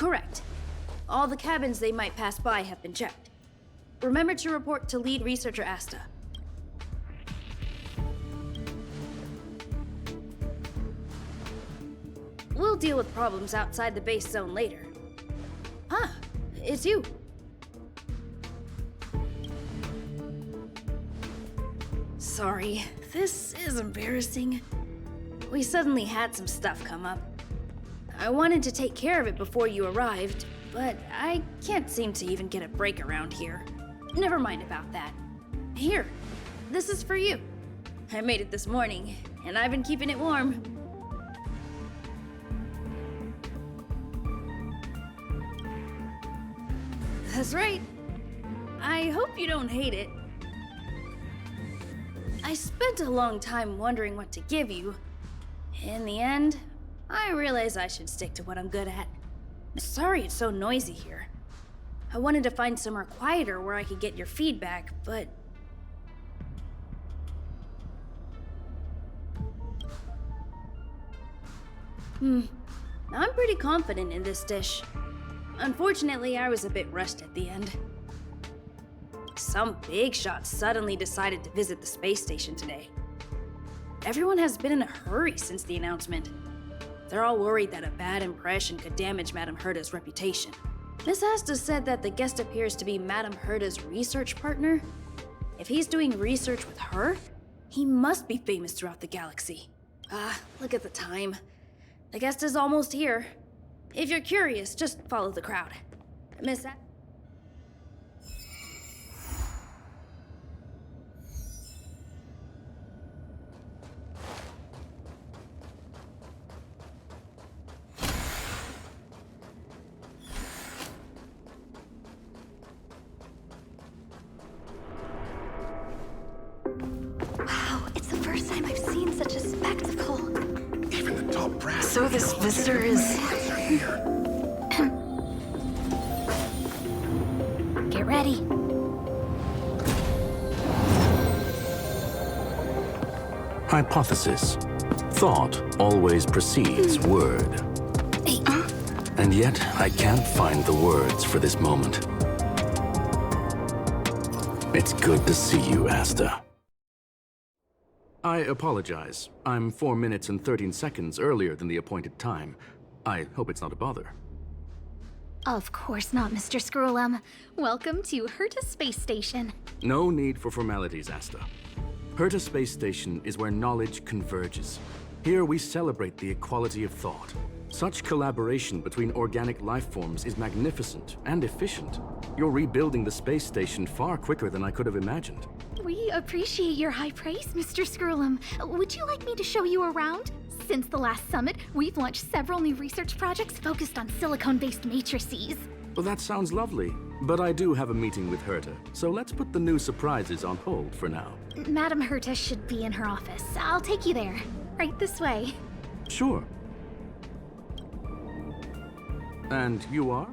Correct. All the cabins they might pass by have been checked. Remember to report to lead researcher Asta. We'll deal with problems outside the base zone later. Huh, it's you. Sorry, this is embarrassing. We suddenly had some stuff come up. I wanted to take care of it before you arrived, but I can't seem to even get a break around here. Never mind about that. Here, this is for you. I made it this morning, and I've been keeping it warm. That's right. I hope you don't hate it. I spent a long time wondering what to give you. In the end, I realized I should stick to what I'm good at. Sorry it's so noisy here. I wanted to find somewhere quieter where I could get your feedback, but... I'm pretty confident in this dish. Unfortunately, I was a bit rushed at the end. Some big shot suddenly decided to visit the space station today. Everyone has been in a hurry since the announcement. They're all worried that a bad impression could damage Madame Herta's reputation. Miss Asta said that the guest appears to be Madame Herta's research partner. If he's doing research with her, he must be famous throughout the galaxy. Look at the time. The guest is almost here. If you're curious, just follow the crowd. Miss Asta... Wow, it's the first time I've seen such a spectacle. Even the top brass. So this visitor is... Get ready. Hypothesis. Thought always precedes word. And yet, I can't find the words for this moment. It's good to see you, Asta. I apologize. I'm 4 minutes and 13 seconds earlier than the appointed time. I hope it's not a bother. Of course not, Mr. Screwlum. Welcome to Herta Space Station. No need for formalities, Asta. Herta Space Station is where knowledge converges. Here we celebrate the equality of thought. Such collaboration between organic life forms is magnificent and efficient. You're rebuilding the space station far quicker than I could have imagined. We appreciate your high praise, Mr. Screwlum. Would you like me to show you around? Since the last summit, we've launched several new research projects focused on silicone-based matrices. Well, that sounds lovely, but I do have a meeting with Herta, so let's put the new surprises on hold for now. Madame Herta should be in her office. I'll take you there. Right this way. Sure. And you are?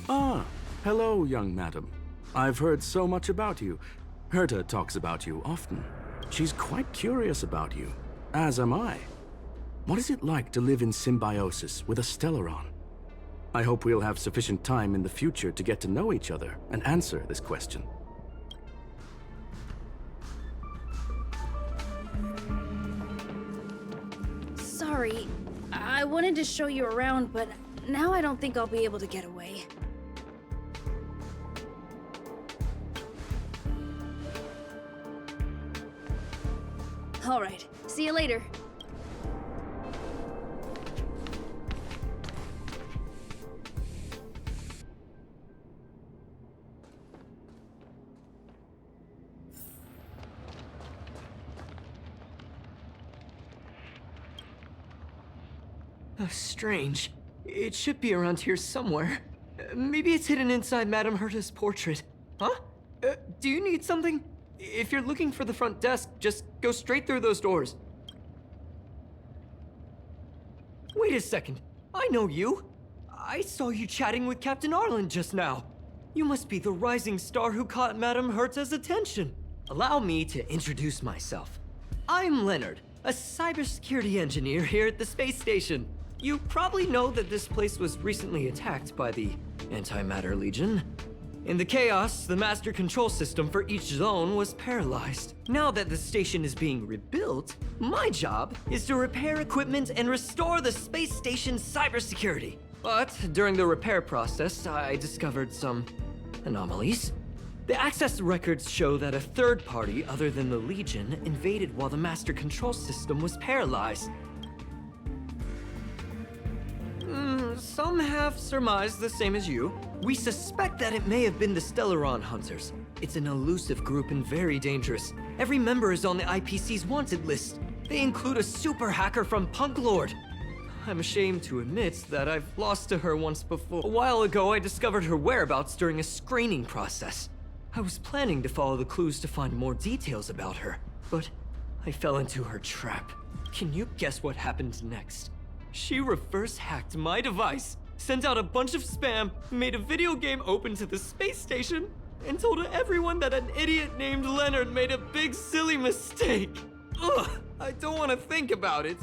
Ah, hello, young madam. I've heard so much about you. Herta talks about you often. She's quite curious about you, as am I. What is it like to live in symbiosis with a Stellaron? I hope we'll have sufficient time in the future to get to know each other and answer this question. Sorry, I wanted to show you around, but now I don't think I'll be able to get away. All right, see you later. Oh, strange. It should be around here somewhere. Maybe it's hidden inside Madame Herta's portrait. Huh? Do you need something? If you're looking for the front desk, just go straight through those doors. Wait a second. I know you. I saw you chatting with Captain Arlen just now. You must be the rising star who caught Madame Herta's attention. Allow me to introduce myself. I'm Leonard. a cybersecurity engineer here at the space station. You probably know that this place was recently attacked by the Antimatter Legion. In the chaos, the master control system for each zone was paralyzed. Now that the station is being rebuilt, my job is to repair equipment and restore the space station's cybersecurity. But during the repair process, I discovered some anomalies. The access records show that a third party other than the Legion invaded while the master control system was paralyzed. Some have surmised the same as you. We suspect that it may have been the Stellaron Hunters. It's an elusive group and very dangerous. Every member is on the IPC's wanted list. They include a super hacker from Punk Lord. I'm ashamed to admit that I've lost to her once before. A while ago, I discovered her whereabouts during a screening process. I was planning to follow the clues to find more details about her, but I fell into her trap. Can you guess what happened next? She reverse hacked my device, sent out a bunch of spam, made a video game open to the space station, and told everyone that an idiot named Leonard made a big silly mistake. Ugh, I don't want to think about it.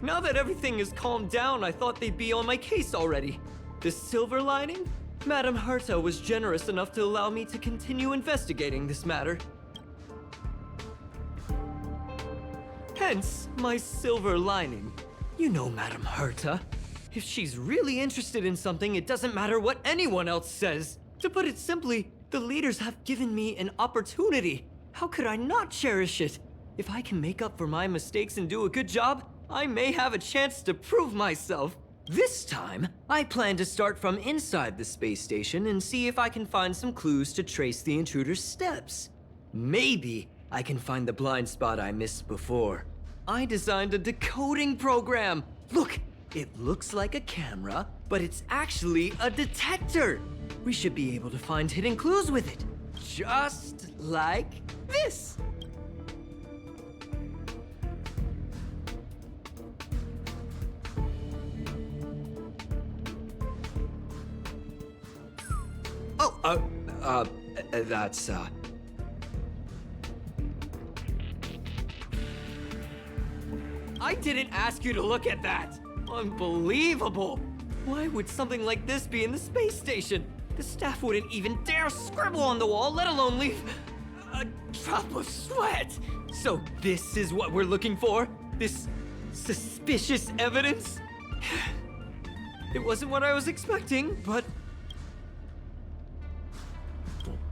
Now that everything is calmed down, I thought they'd be on my case already. The silver lining? Madame Herta was generous enough to allow me to continue investigating this matter. Hence, my silver lining. You know Madame Herta. If she's really interested in something, it doesn't matter what anyone else says. To put it simply, the leaders have given me an opportunity. How could I not cherish it? If I can make up for my mistakes and do a good job, I may have a chance to prove myself. This time, I plan to start from inside the space station and see if I can find some clues to trace the intruder's steps. Maybe I can find the blind spot I missed before. I designed a decoding program. Look, it looks like a camera, but it's actually a detector. We should be able to find hidden clues with it. Just like this. That's, I didn't ask you to look at that! Unbelievable! Why would something like this be in the space station? The staff wouldn't even dare scribble on the wall, let alone leave a drop of sweat! So this is what we're looking for? This suspicious evidence? It wasn't what I was expecting, but...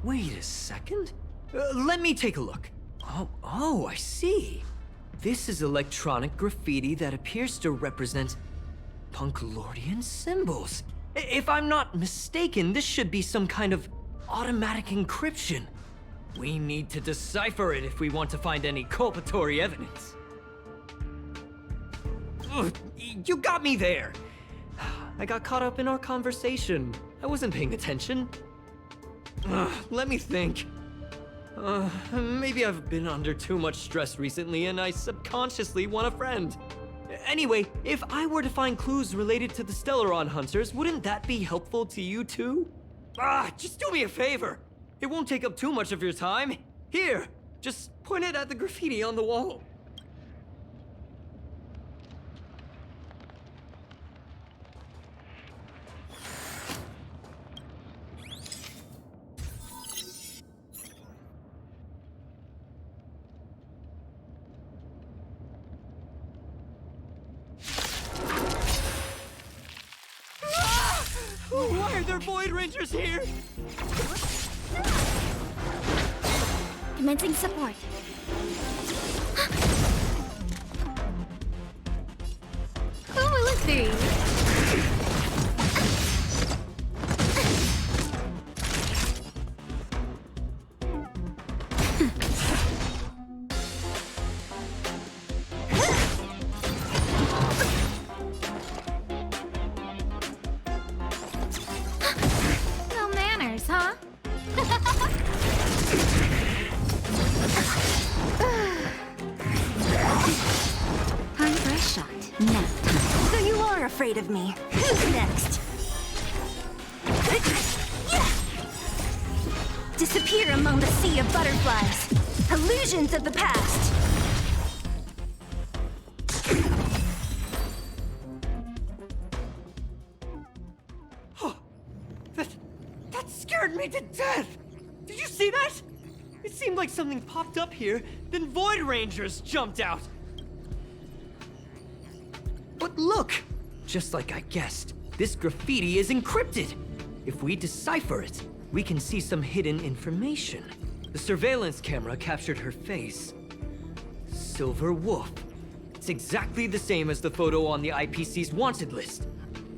Wait a second. Let me take a look. Oh, I see. This is electronic graffiti that appears to represent Punklordian symbols. If I'm not mistaken, this should be some kind of automatic encryption. We need to decipher it if we want to find any culpatory evidence. Ugh, you got me there. I got caught up in our conversation. I wasn't paying attention. Let me think. Maybe I've been under too much stress recently and I subconsciously want a friend. Anyway, if I were to find clues related to the Stellaron Hunters, wouldn't that be helpful to you too? Just do me a favor. It won't take up too much of your time. Here, just point it at the graffiti on the wall. Why are there Void Rangers here? Commencing support. Who will it be? No manners, huh? Time for a shot. Nap time. So you are afraid of me. Who's next? Disappear among the sea of butterflies. Illusions of the past. scared me to death! Did you see that? It seemed like something popped up here, then Void Rangers jumped out. But look! Just like I guessed, this graffiti is encrypted. If we decipher it, we can see some hidden information. The surveillance camera captured her face. Silver Wolf. It's exactly the same as the photo on the IPC's wanted list.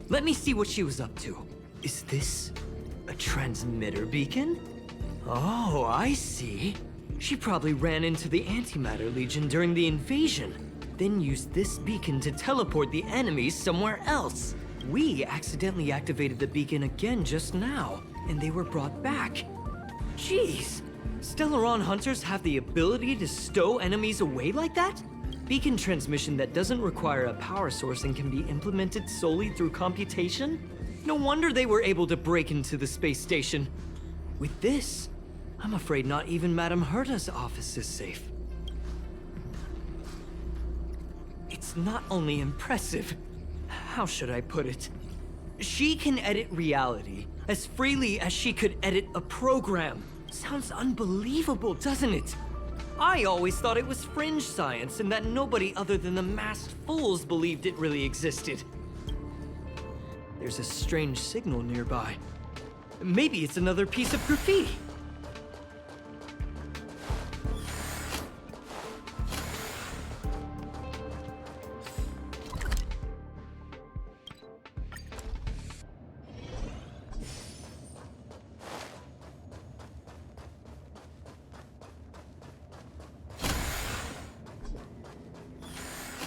Let me see what she was up to. Is this a transmitter beacon? Oh, I see. She probably ran into the Antimatter Legion during the invasion, then used this beacon to teleport the enemies somewhere else. We accidentally activated the beacon again just now, and they were brought back. Jeez, Stellaron hunters have the ability to stow enemies away like that? Beacon transmission that doesn't require a power source and can be implemented solely through computation? No wonder they were able to break into the space station. With this, I'm afraid not even Madame Herta's office is safe. It's not only impressive, how should I put it? She can edit reality as freely as she could edit a program. Sounds unbelievable, doesn't it? I always thought it was fringe science and that nobody other than the masked fools believed it really existed. There's a strange signal nearby. Maybe it's another piece of graffiti.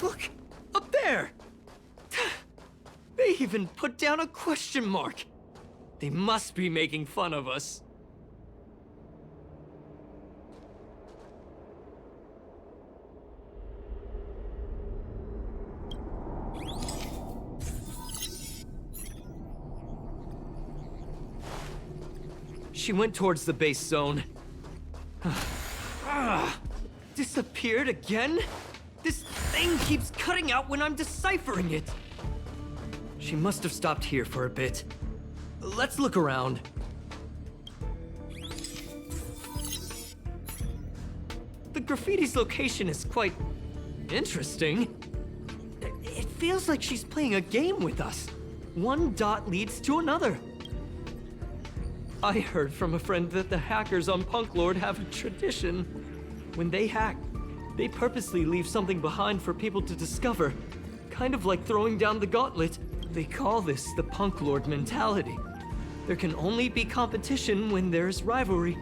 Look! Up there! They even put down a question mark! They must be making fun of us. She went towards the base zone. Disappeared again? This thing keeps cutting out when I'm deciphering it. She must have stopped here for a bit. Let's look around. The graffiti's location is quite interesting. It feels like she's playing a game with us. One dot leads to another. I heard from a friend that the hackers on Punk Lord have a tradition. When they hack, they purposely leave something behind for people to discover. Kind of like throwing down the gauntlet. They call this the Punk Lord mentality. There can only be competition when there's rivalry.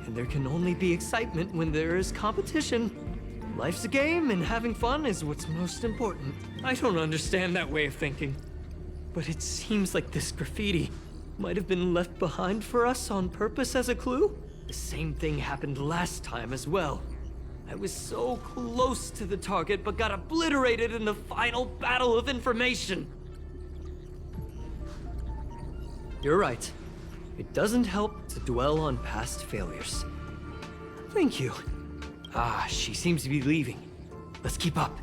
And there can only be excitement when there is competition. Life's a game and having fun is what's most important. I don't understand that way of thinking. But it seems like this graffiti might have been left behind for us on purpose as a clue. The same thing happened last time as well. I was so close to the target, but got obliterated in the final battle of information. You're right. It doesn't help to dwell on past failures. Thank you. She seems to be leaving. Let's keep up.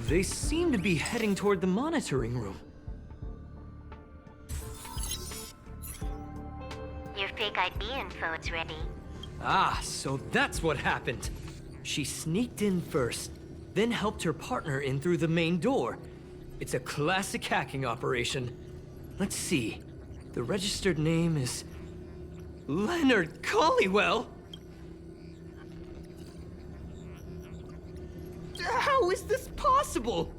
They seem to be heading toward the monitoring room. Your fake ID info is ready. So that's what happened. She sneaked in first, then helped her partner in through the main door. It's a classic hacking operation. Let's see. The registered name is Leonard Collywell. How is this possible?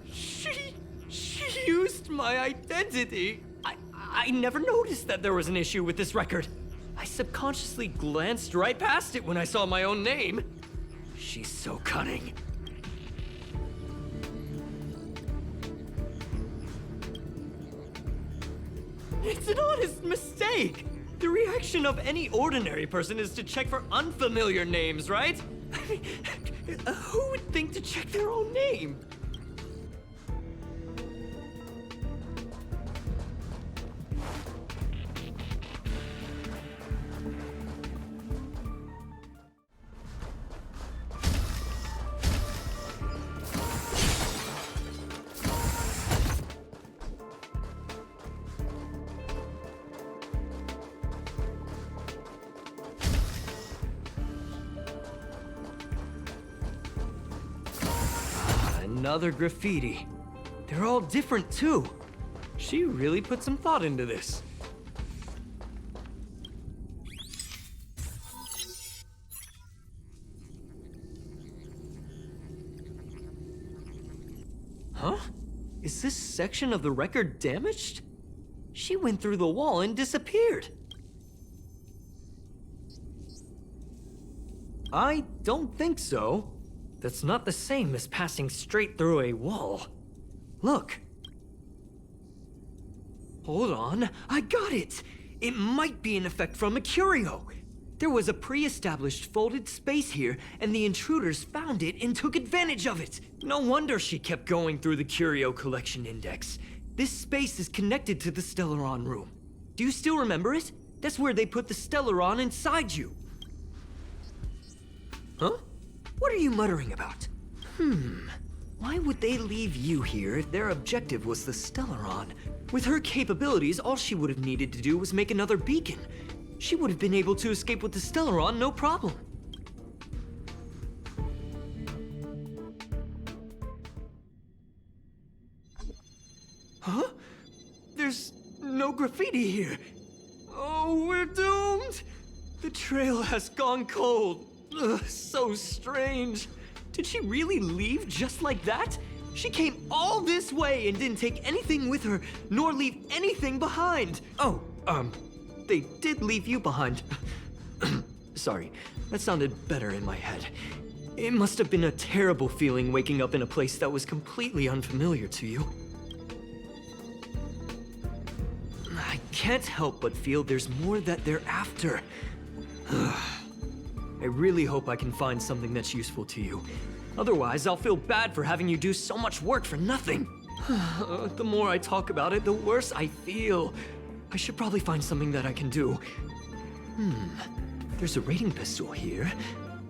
She used my identity. I never noticed that there was an issue with this record. I subconsciously glanced right past it when I saw my own name. She's so cunning. It's an honest mistake! The reaction of any ordinary person is to check for unfamiliar names, right? Who would think to check their own name? another graffiti. They're all different too. She really put some thought into this. Huh? Is this section of the record damaged? She went through the wall and disappeared. I don't think so. That's not the same as passing straight through a wall. Look. Hold on, I got it! It might be an effect from a curio. There was a pre-established folded space here, and the intruders found it and took advantage of it. No wonder she kept going through the curio collection index. This space is connected to the Stellaron room. Do you still remember it? That's where they put the Stellaron inside you. Huh? What are you muttering about? Why would they leave you here if their objective was the Stellaron? With her capabilities, all she would have needed to do was make another beacon. She would have been able to escape with the Stellaron, no problem. Huh? There's no graffiti here. Oh, we're doomed! The trail has gone cold. Ugh, so strange. Did she really leave just like that? She came all this way and didn't take anything with her, nor leave anything behind. Oh, they did leave you behind. Sorry, that sounded better in my head. It must have been a terrible feeling waking up in a place that was completely unfamiliar to you. I can't help but feel there's more that they're after. I really hope I can find something that's useful to you. Otherwise, I'll feel bad for having you do so much work for nothing. The more I talk about it, the worse I feel. I should probably find something that I can do. There's a rating pistol here.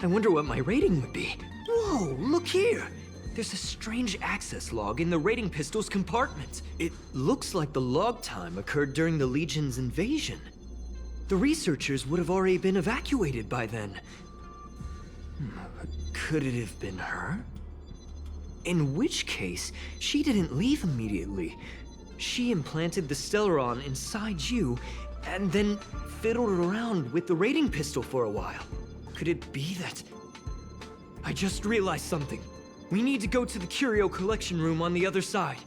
I wonder what my rating would be. Whoa, look here! There's a strange access log in the rating pistol's compartment. It looks like the log time occurred during the Legion's invasion. The researchers would have already been evacuated by then. Could it have been her? In which case, she didn't leave immediately. She implanted the Stellaron inside you, and then fiddled around with the rating pistol for a while. Could it be that... I just realized something. We need to go to the curio collection room on the other side.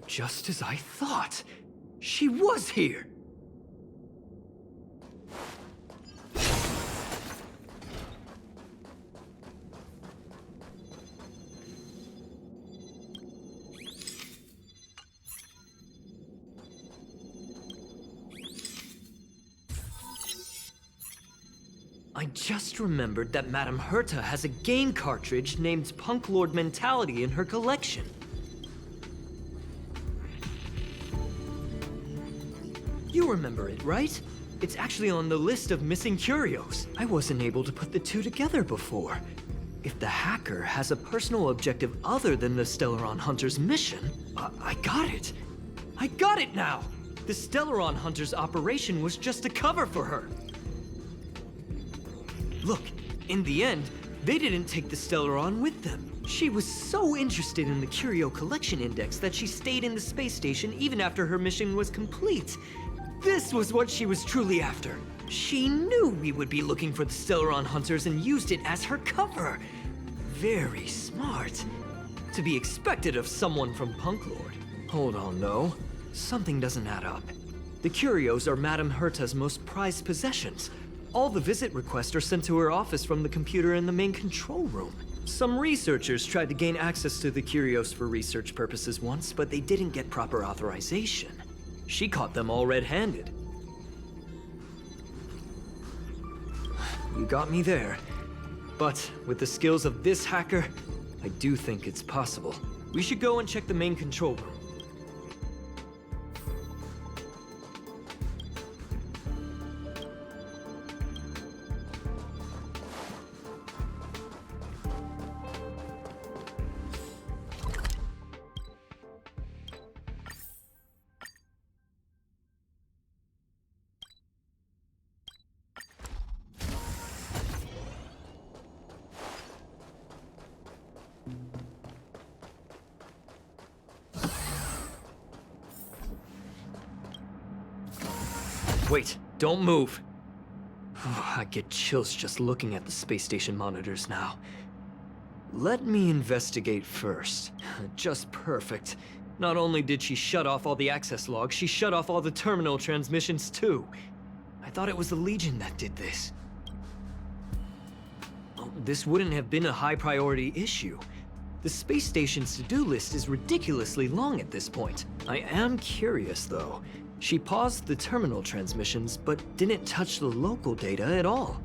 Just as I thought. She was here! I just remembered that Madame Herta has a game cartridge named Punk Lord Mentality in her collection. You remember it, right? It's actually on the list of missing curios. I wasn't able to put the two together before. If the hacker has a personal objective other than the Stellaron Hunter's mission, I got it. I got it now! The Stellaron Hunter's operation was just a cover for her. Look, in the end, they didn't take the Stellaron with them. She was so interested in the Curio Collection Index that she stayed in the space station even after her mission was complete. This was what she was truly after. She knew we would be looking for the Stellaron Hunters and used it as her cover. Very smart. To be expected of someone from Punk Lord. Hold on, though. Something doesn't add up. The curios are Madame Herta's most prized possessions. All the visit requests are sent to her office from the computer in the main control room. Some researchers tried to gain access to the curios for research purposes once, but they didn't get proper authorization. She caught them all red-handed. You got me there. But with the skills of this hacker, I do think it's possible. We should go and check the main control room. Wait, don't move. I get chills just looking at the space station monitors now. Let me investigate first. Just perfect. Not only did she shut off all the access logs, she shut off all the terminal transmissions too. I thought it was the Legion that did this. This wouldn't have been a high priority issue. The space station's to-do list is ridiculously long at this point. I am curious though. She paused the terminal transmissions, but didn't touch the local data at all.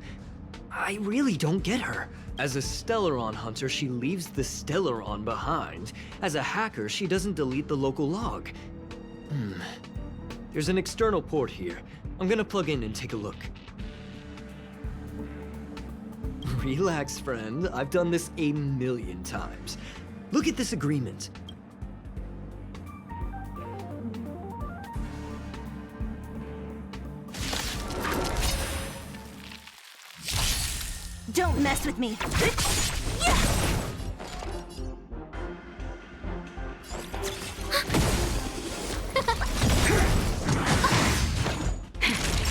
I really don't get her. As a Stellaron hunter, she leaves the Stellaron behind. As a hacker, she doesn't delete the local log. There's an external port here. I'm gonna plug in and take a look. Relax, friend. I've done this 1,000,000 times. Look at this agreement. Don't mess with me.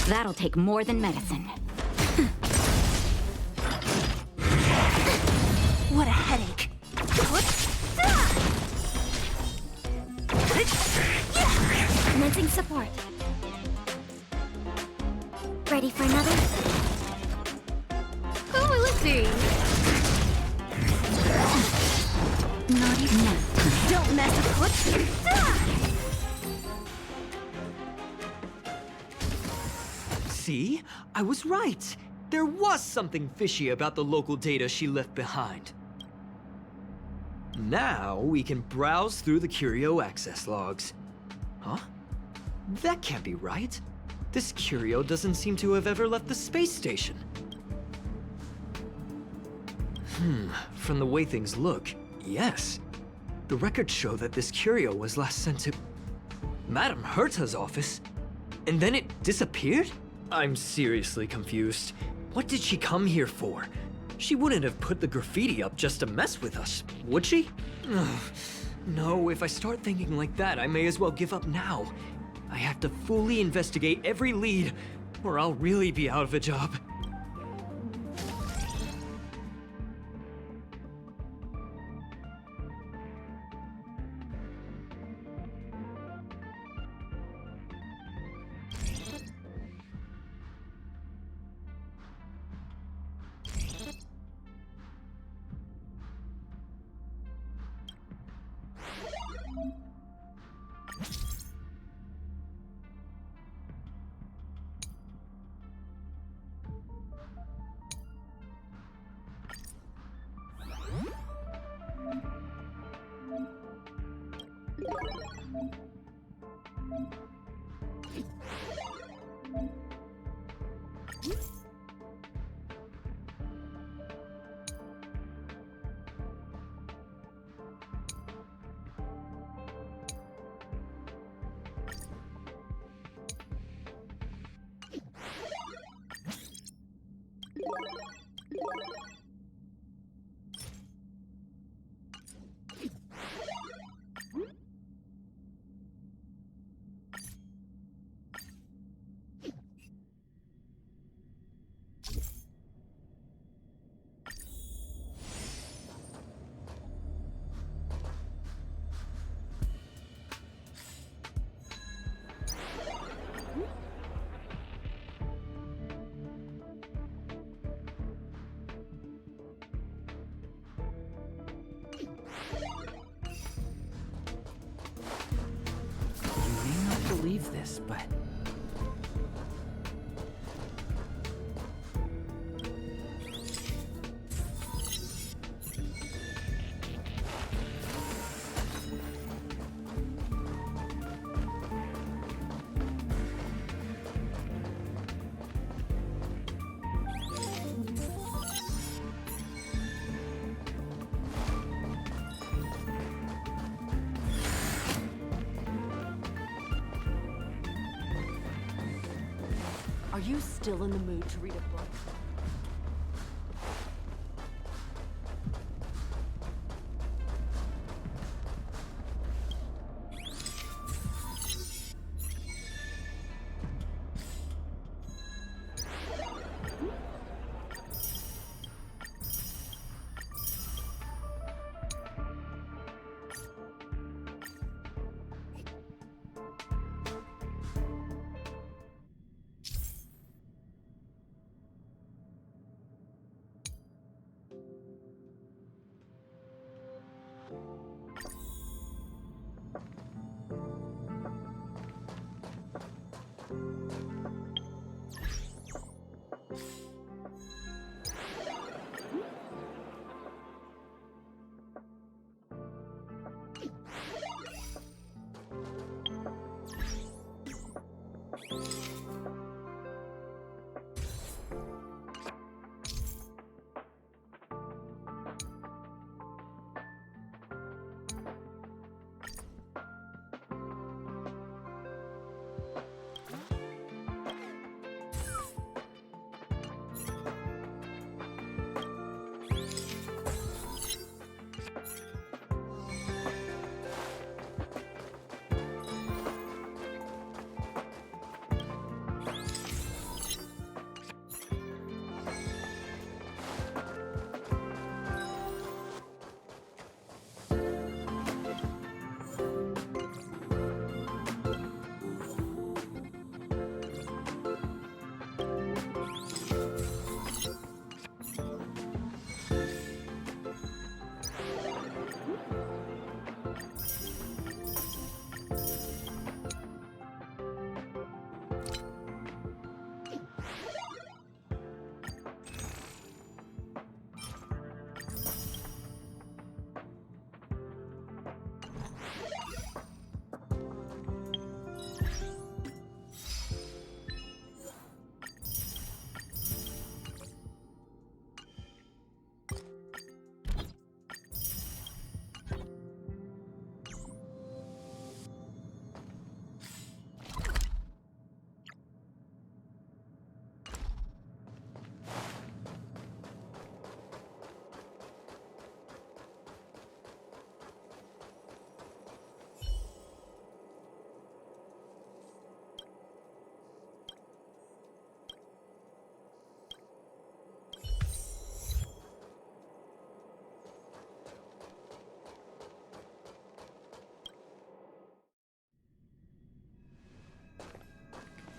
That'll take more than medicine. What a headache. Commencing support. Ready for another? Oh, let's see. Not even now. Don't mess with See? I was right. There was something fishy about the local data she left behind. Now we can browse through the Curio access logs. Huh? That can't be right. This Curio doesn't seem to have ever left the space station. From the way things look, yes. The records show that this Curio was last sent to Madame Herta's office, and then it disappeared? I'm seriously confused. What did she come here for? She wouldn't have put the graffiti up just to mess with us, would she? No, if I start thinking like that, I may as well give up now. I have to fully investigate every lead, or I'll really be out of a job. Believe this, but you still in the mood to read a book?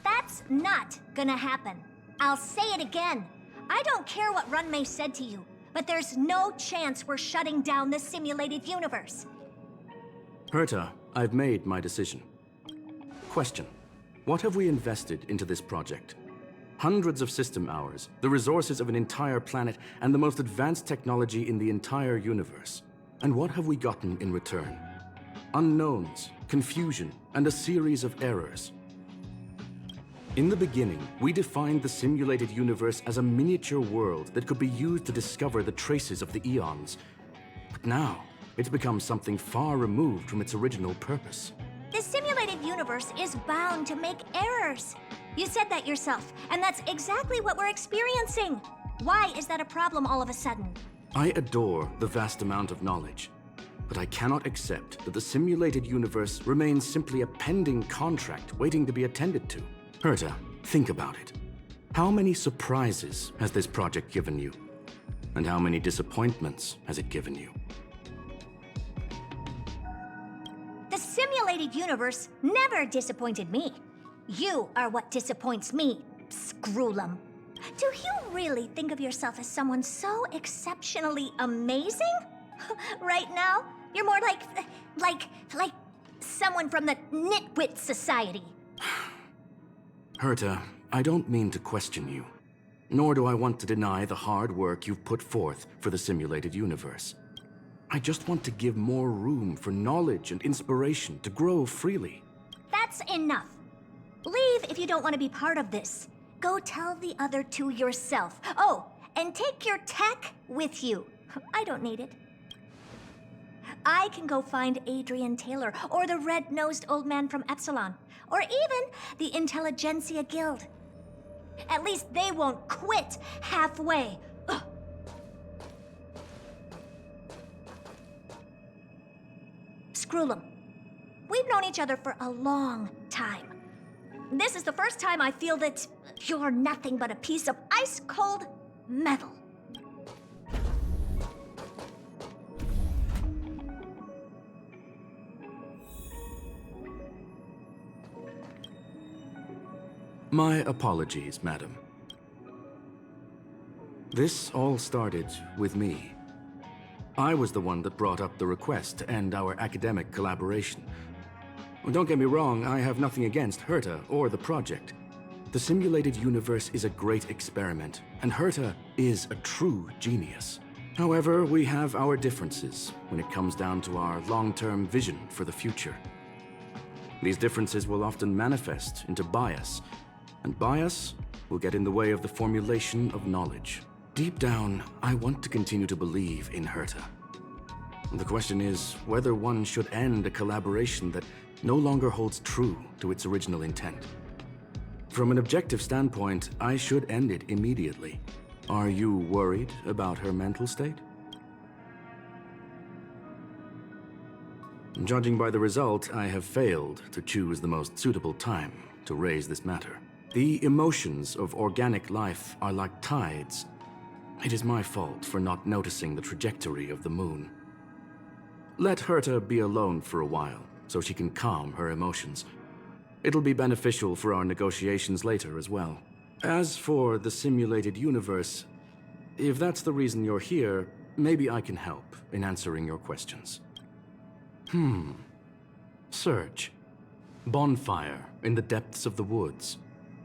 That's not gonna happen. I'll say it again. I don't care what Runmei said to you, but there's no chance we're shutting down the simulated universe. Herta, I've made my decision. Question. What have we invested into this project? Hundreds of system hours, the resources of an entire planet, and the most advanced technology in the entire universe. And what have we gotten in return? Unknowns, confusion, and a series of errors. In the beginning, we defined the simulated universe as a miniature world that could be used to discover the traces of the eons. But now, it's become something far removed from its original purpose. The simulated universe is bound to make errors. You said that yourself, and that's exactly what we're experiencing. Why is that a problem all of a sudden? I adore the vast amount of knowledge, but I cannot accept that the simulated universe remains simply a pending contract waiting to be attended to. Herta, think about it. How many surprises has this project given you? And how many disappointments has it given you? The simulated universe never disappointed me. You are what disappoints me, Scroolum. Do you really think of yourself as someone so exceptionally amazing? Right now, you're more like someone from the Nitwit Society. Herta, I don't mean to question you, nor do I want to deny the hard work you've put forth for the simulated universe. I just want to give more room for knowledge and inspiration to grow freely. That's enough. Leave if you don't want to be part of this. Go tell the other two yourself. Oh, and take your tech with you. I don't need it. I can go find Adrian Taylor, or the red-nosed old man from Epsilon, or even the Intelligentsia Guild. At least they won't quit halfway. Ugh. Screwlum, we've known each other for a long time. This is the first time I feel that you're nothing but a piece of ice-cold metal. My apologies, madam. This all started with me. I was the one that brought up the request to end our academic collaboration. Don't get me wrong, I have nothing against Herta or the project. The simulated universe is a great experiment, and Herta is a true genius. However, we have our differences when it comes down to our long-term vision for the future. These differences will often manifest into bias, and bias will get in the way of the formulation of knowledge. Deep down, I want to continue to believe in Herta. The question is whether one should end a collaboration that no longer holds true to its original intent. From an objective standpoint, I should end it immediately. Are you worried about her mental state? Judging by the result, I have failed to choose the most suitable time to raise this matter. The emotions of organic life are like tides. It is my fault for not noticing the trajectory of the moon. Let Herta be alone for a while, so she can calm her emotions. It'll be beneficial for our negotiations later as well. As for the simulated universe, if that's the reason you're here, maybe I can help in answering your questions. Search. Bonfire in the depths of the woods.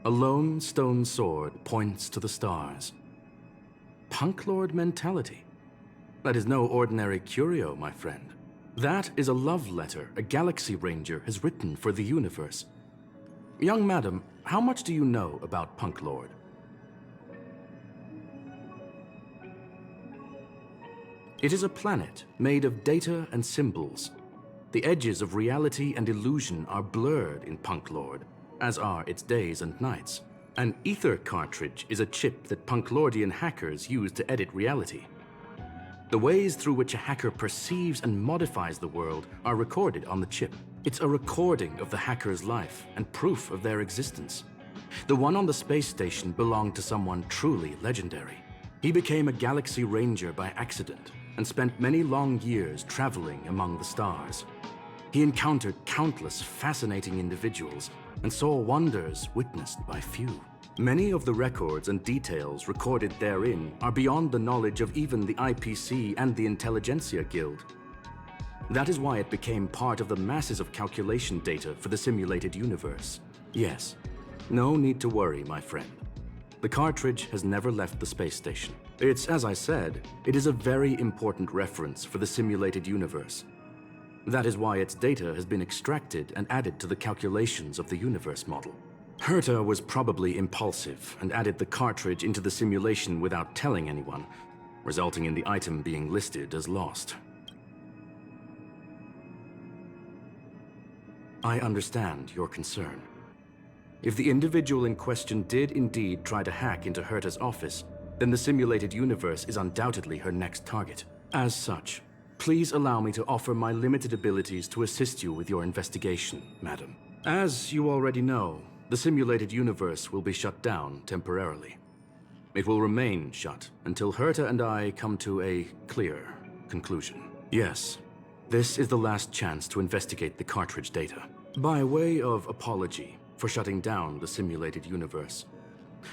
A lone stone sword points to the stars. Punk Lord mentality. That is no ordinary curio, my friend. That is a love letter a Galaxy Ranger has written for the universe. Young madam, how much do you know about Punk Lord? It is a planet made of data and symbols. The edges of reality and illusion are blurred in Punk Lord, as are its days and nights. An ether cartridge is a chip that Punklordian hackers use to edit reality. The ways through which a hacker perceives and modifies the world are recorded on the chip. It's a recording of the hacker's life and proof of their existence. The one on the space station belonged to someone truly legendary. He became a Galaxy Ranger by accident and spent many long years traveling among the stars. He encountered countless fascinating individuals and saw wonders witnessed by few. Many of the records and details recorded therein are beyond the knowledge of even the IPC and the Intelligentsia Guild. That is why it became part of the masses of calculation data for the simulated universe. Yes, no need to worry, my friend. The cartridge has never left the space station. It's, as I said, it is a very important reference for the simulated universe. That is why its data has been extracted and added to the calculations of the universe model. Herta was probably impulsive and added the cartridge into the simulation without telling anyone, resulting in the item being listed as lost. I understand your concern. If the individual in question did indeed try to hack into Herta's office, then the simulated universe is undoubtedly her next target. As such, please allow me to offer my limited abilities to assist you with your investigation, madam. As you already know, the simulated universe will be shut down temporarily. It will remain shut until Herta and I come to a clear conclusion. Yes, this is the last chance to investigate the cartridge data. By way of apology for shutting down the simulated universe,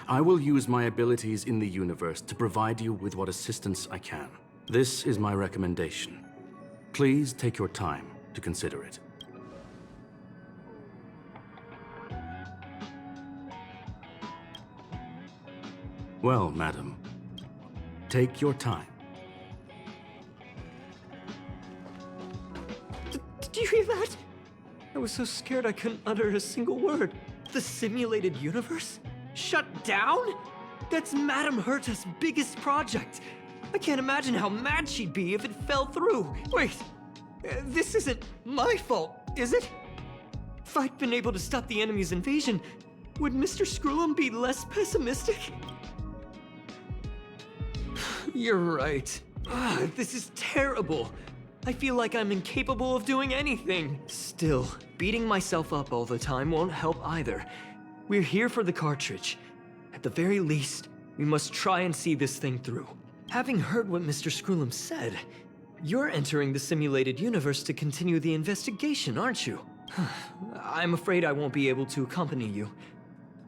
I will use my abilities in the universe to provide you with what assistance I can. This is my recommendation. Please take your time to consider it. Well, madam, take your time. Did you hear that? I was so scared I couldn't utter a single word. The simulated universe? Shut down? That's Madame Herta's biggest project. I can't imagine how mad she'd be if it fell through. Wait, this isn't my fault, is it? If I'd been able to stop the enemy's invasion, Would Mr. Screw'em be less pessimistic? You're right. This is terrible. I feel like I'm incapable of doing anything. Still, beating myself up all the time won't help either. We're here for the cartridge. At the very least, we must try and see this thing through. Having heard what Mr. Screw'em said, you're entering the simulated universe to continue the investigation, aren't you? I'm afraid I won't be able to accompany you.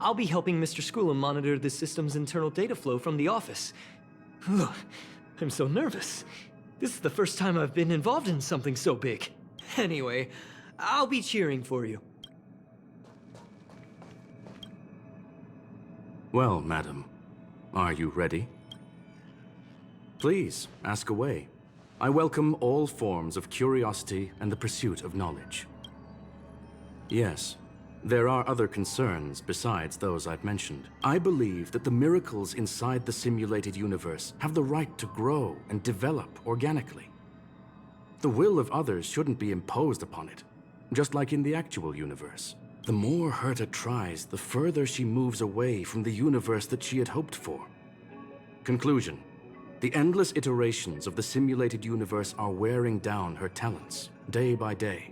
I'll be helping Mr. Screw'em monitor the system's internal data flow from the office. I'm so nervous. This is the first time I've been involved in something so big. Anyway, I'll be cheering for you. Well, madam, are you ready? Please, ask away. I welcome all forms of curiosity and the pursuit of knowledge. Yes, there are other concerns besides those I've mentioned. I believe that the miracles inside the simulated universe have the right to grow and develop organically. The will of others shouldn't be imposed upon it, just like in the actual universe. The more Herta tries, the further she moves away from the universe that she had hoped for. Conclusion. The endless iterations of the simulated universe are wearing down her talents, day by day.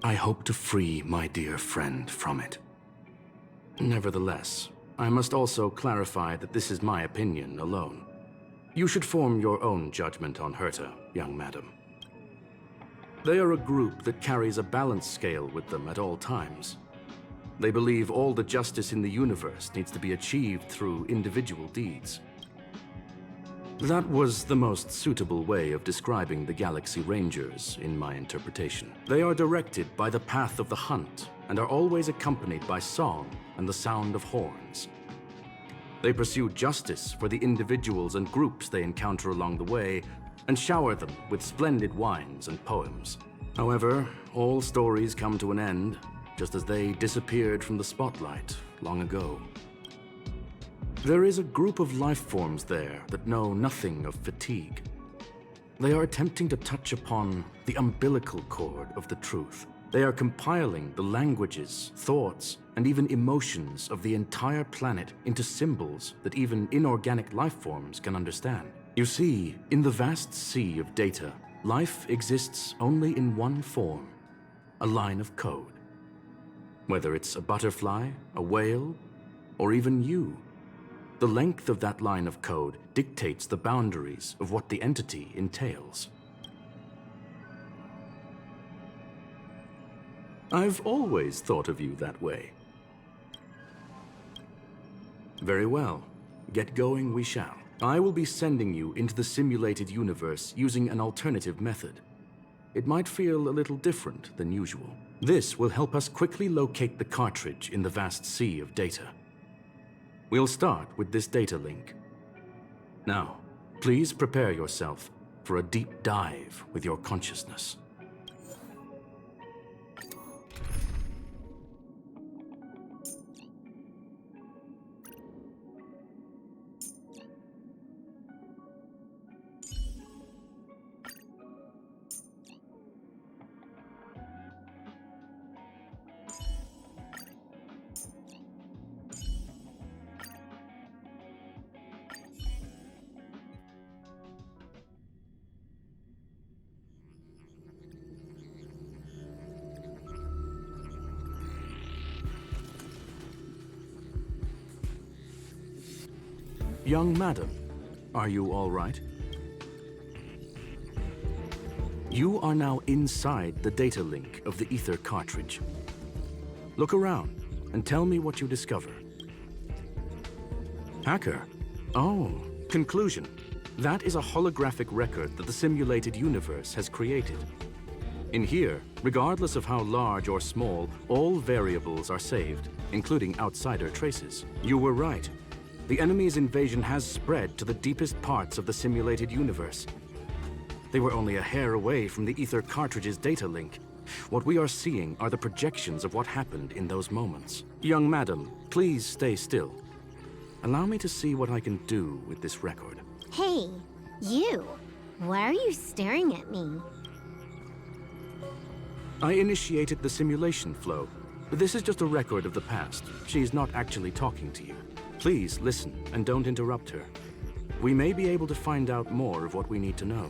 I hope to free my dear friend from it. Nevertheless, I must also clarify that this is my opinion alone. You should form your own judgment on Herta, young madam. They are a group that carries a balance scale with them at all times. They believe all the justice in the universe needs to be achieved through individual deeds. That was the most suitable way of describing the Galaxy Rangers, in my interpretation. They are directed by the path of the hunt, and are always accompanied by song and the sound of horns. They pursue justice for the individuals and groups they encounter along the way, and shower them with splendid wines and poems. However, all stories come to an end, just as they disappeared from the spotlight long ago. There is a group of life forms there that know nothing of fatigue. They are attempting to touch upon the umbilical cord of the truth. They are compiling the languages, thoughts, and even emotions of the entire planet into symbols that even inorganic life forms can understand. You see, in the vast sea of data, life exists only in one form, a line of code. Whether it's a butterfly, a whale, or even you, the length of that line of code dictates the boundaries of what the entity entails. I've always thought of you that way. Very well. Get going we shall. I will be sending you into the simulated universe using an alternative method. It might feel a little different than usual. This will help us quickly locate the cartridge in the vast sea of data. We'll start with this data link. Now, please prepare yourself for a deep dive with your consciousness. Young madam, are you all right? You are now inside the data link of the ether cartridge. Look around and tell me what you discover. Hacker? Oh, conclusion. That is a holographic record that the simulated universe has created. In here, regardless of how large or small, all variables are saved, including outsider traces. You were right. The enemy's invasion has spread to the deepest parts of the simulated universe. They were only a hair away from the ether cartridge's data link. What we are seeing are the projections of what happened in those moments. Young madam, please stay still. Allow me to see what I can do with this record. Hey, you! Why are you staring at me? I initiated the simulation flow. This is just a record of the past. She's not actually talking to you. Please listen and don't interrupt her. We may be able to find out more of what we need to know.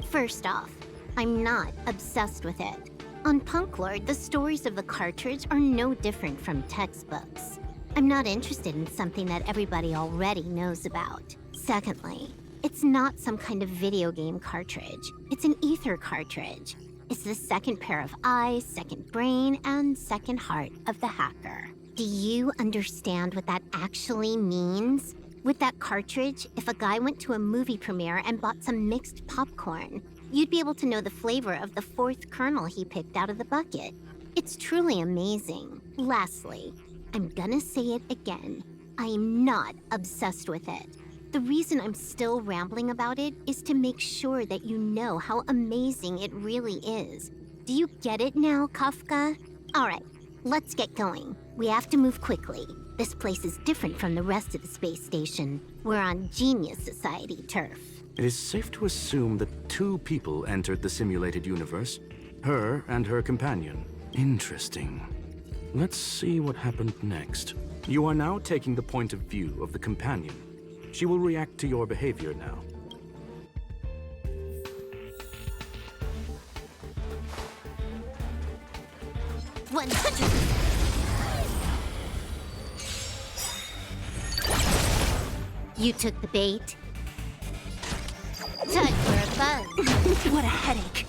First off, I'm not obsessed with it. On Punklord, the stories of the cartridge are no different from textbooks. I'm not interested in something that everybody already knows about. Secondly, it's not some kind of video game cartridge. It's an ether cartridge. It's the second pair of eyes, second brain, and second heart of the hacker. Do you understand what that actually means? With that cartridge, if a guy went to a movie premiere and bought some mixed popcorn, you'd be able to know the flavor of the fourth kernel he picked out of the bucket. It's truly amazing. Lastly, I'm gonna say it again. I am not obsessed with it. The reason I'm still rambling about it is to make sure that you know how amazing it really is. Do you get it now, Kafka? Alright, let's get going. We have to move quickly. This place is different from the rest of the space station. We're on Genius Society turf. It is safe to assume that 2 people entered the simulated universe. Her and her companion. Interesting. Let's see what happened next. You are now taking the point of view of the companion. She will react to your behavior now. You took the bait. Time for a buzz. What a headache.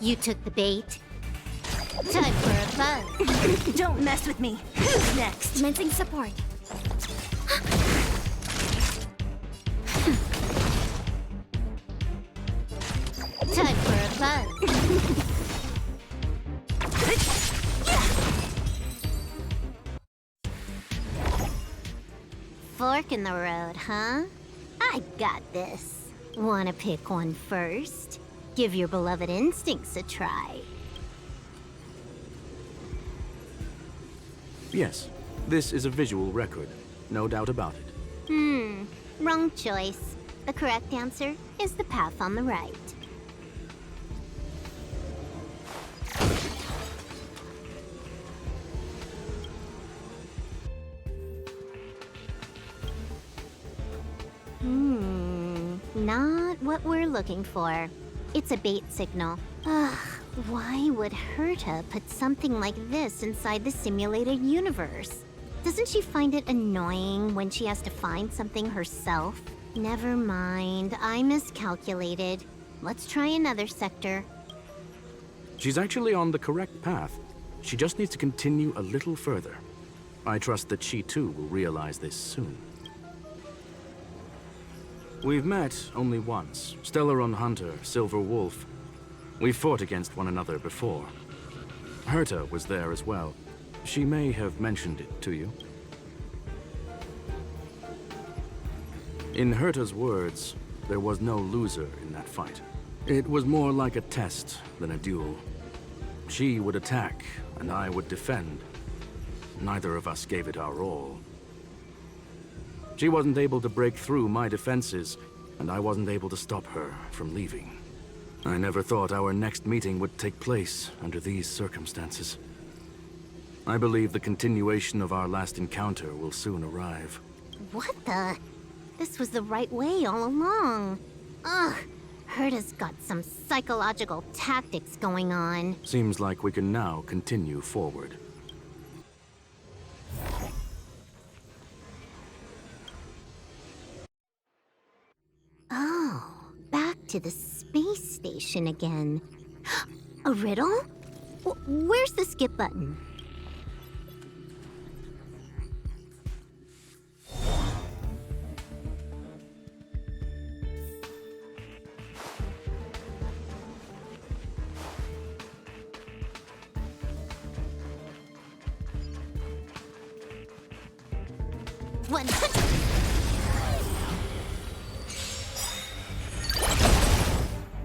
You took the bait. Time for a buzz. Don't mess with me. Who's next? Commencing support. Time for a buzz. Fork in the road, huh? I got this. Wanna pick one first? Give your beloved instincts a try. Yes, this is a visual record. No doubt about it. Wrong choice. The correct answer is the path on the right. Not what we're looking for. It's a bait signal. Ugh, why would Herta put something like this inside the simulated universe? Doesn't she find it annoying when she has to find something herself? Never mind, I miscalculated. Let's try another sector. She's actually on the correct path. She just needs to continue a little further. I trust that she too will realize this soon. We've met only once. Stellaron Hunter, Silver Wolf. We fought against one another before. Herta was there as well. She may have mentioned it to you. In Herta's words, there was no loser in that fight. It was more like a test than a duel. She would attack, and I would defend. Neither of us gave it our all. She wasn't able to break through my defenses, and I wasn't able to stop her from leaving. I never thought our next meeting would take place under these circumstances. I believe the continuation of our last encounter will soon arrive. What the? This was the right way all along. Ugh, Herta's got some psychological tactics going on. Seems like we can now continue forward. Oh, back to the space station again. A riddle? Where's the skip button?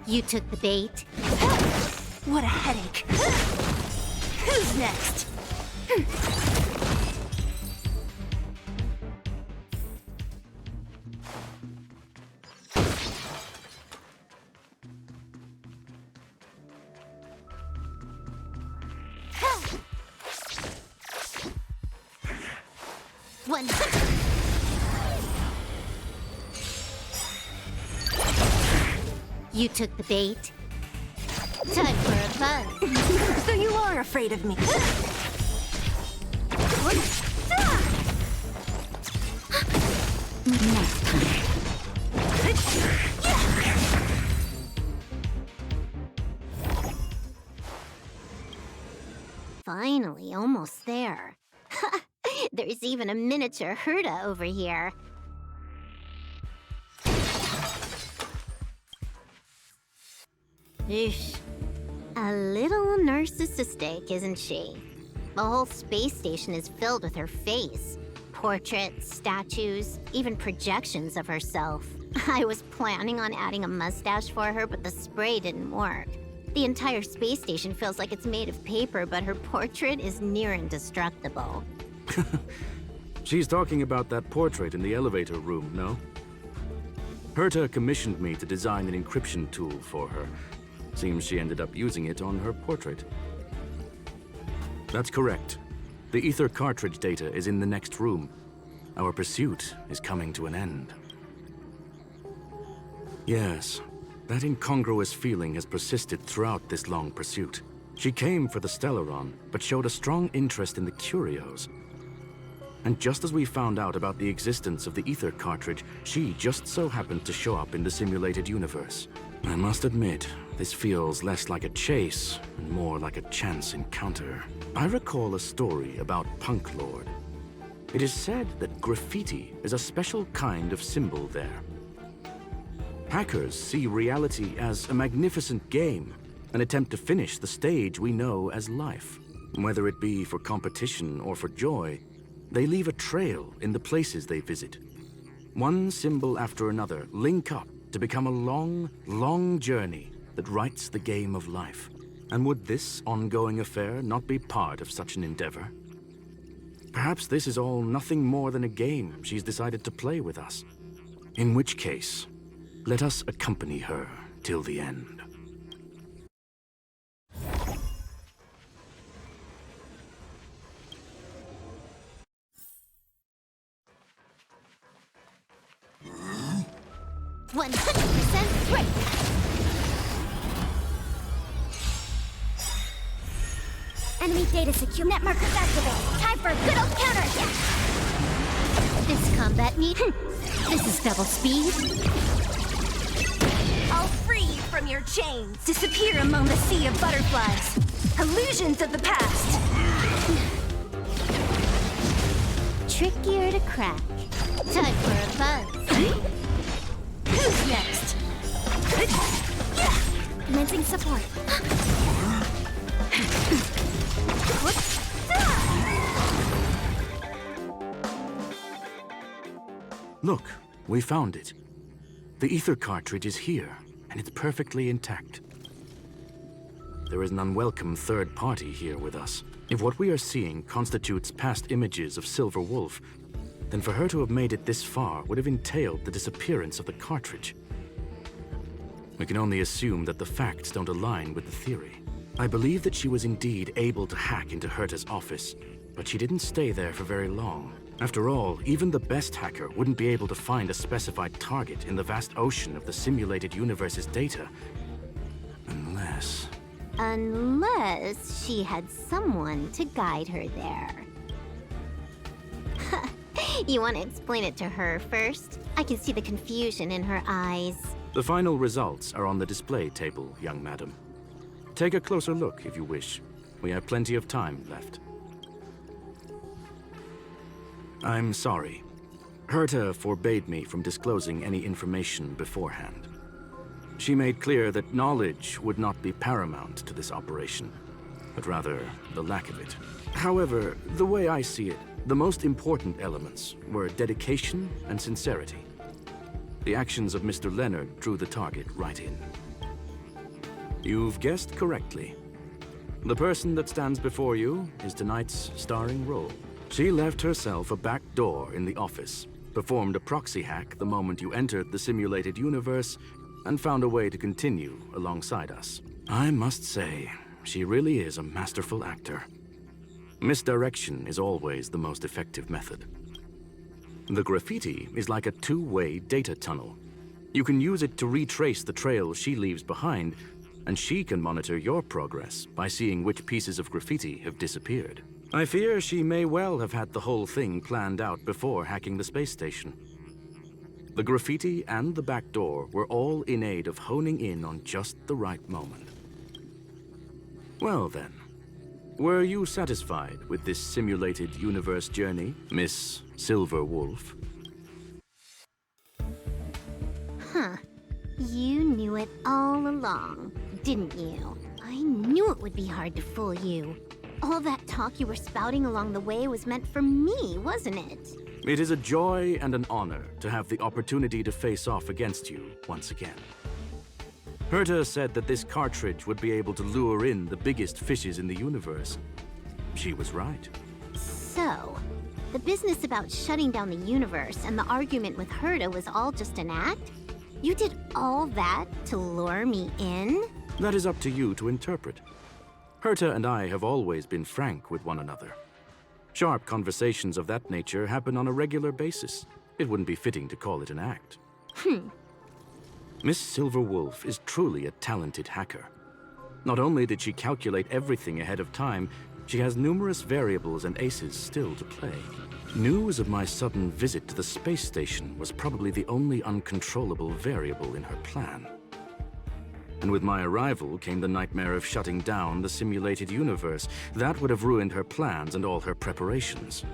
You took the bait. What a headache. Who's next? One. You took the bait. Time for a buzz. So you are afraid of me. Next time. Finally, almost there. There's even a miniature Herta over here. Eesh. A little narcissistic, isn't she? The whole space station is filled with her face. Portraits, statues, even projections of herself. I was planning on adding a mustache for her, but the spray didn't work. The entire space station feels like it's made of paper, but her portrait is near indestructible. She's talking about that portrait in the elevator room, no? Herta commissioned me to design an encryption tool for her. Seems she ended up using it on her portrait. That's correct. The ether cartridge data is in the next room. Our pursuit is coming to an end. Yes, that incongruous feeling has persisted throughout this long pursuit. She came for the Stellaron, but showed a strong interest in the curios. And just as we found out about the existence of the ether cartridge, she just so happened to show up in the simulated universe. I must admit, this feels less like a chase and more like a chance encounter. I recall a story about Punk Lord. It is said that graffiti is a special kind of symbol there. Hackers see reality as a magnificent game, an attempt to finish the stage we know as life. Whether it be for competition or for joy, they leave a trail in the places they visit. One symbol after another link up to become a long, long journey that writes the game of life. And would this ongoing affair not be part of such an endeavor? Perhaps this is all nothing more than a game she's decided to play with us. In which case, let us accompany her till the end. %100% break! Enemy data secure. Net markers activated. Time for a good old counterattack. This combat need. This is double speed. I'll free you from your chains. Disappear among the sea of butterflies. Illusions of the past. Trickier to crack. Time for a buzz. Who's next? Commencing support. Look, we found it. The ether cartridge is here, and it's perfectly intact. There is an unwelcome third party here with us. If what we are seeing constitutes past images of Silver Wolf, then for her to have made it this far would have entailed the disappearance of the cartridge. We can only assume that the facts don't align with the theory. I believe that she was indeed able to hack into Herta's office, but she didn't stay there for very long. After all, even the best hacker wouldn't be able to find a specified target in the vast ocean of the simulated universe's data. Unless she had someone to guide her there. You want to explain it to her first? I can see the confusion in her eyes. The final results are on the display table, young madam. Take a closer look if you wish. We have plenty of time left. I'm sorry. Herta forbade me from disclosing any information beforehand. She made clear that knowledge would not be paramount to this operation, but rather the lack of it. However, the way I see it, the most important elements were dedication and sincerity. The actions of Mr. Leonard drew the target right in. You've guessed correctly. The person that stands before you is tonight's starring role. She left herself a back door in the office, performed a proxy hack the moment you entered the simulated universe, and found a way to continue alongside us. I must say, she really is a masterful actor. Misdirection is always the most effective method. The graffiti is like a two-way data tunnel. You can use it to retrace the trail she leaves behind, and she can monitor your progress by seeing which pieces of graffiti have disappeared. I fear she may well have had the whole thing planned out before hacking the space station. The graffiti and the back door were all in aid of honing in on just the right moment. Well then, were you satisfied with this simulated universe journey, Miss Silver Wolf? Huh. You knew it all along, didn't you? I knew it would be hard to fool you. All that talk you were spouting along the way was meant for me, wasn't it? It is a joy and an honor to have the opportunity to face off against you once again. Herta said that this cartridge would be able to lure in the biggest fishes in the universe. She was right. So, the business about shutting down the universe and the argument with Herta was all just an act? You did all that to lure me in? That is up to you to interpret. Herta and I have always been frank with one another. Sharp conversations of that nature happen on a regular basis. It wouldn't be fitting to call it an act. Miss Silver Wolf is truly a talented hacker. Not only did she calculate everything ahead of time, she has numerous variables and aces still to play. News of my sudden visit to the space station was probably the only uncontrollable variable in her plan. And with my arrival came the nightmare of shutting down the simulated universe. That would have ruined her plans and all her preparations.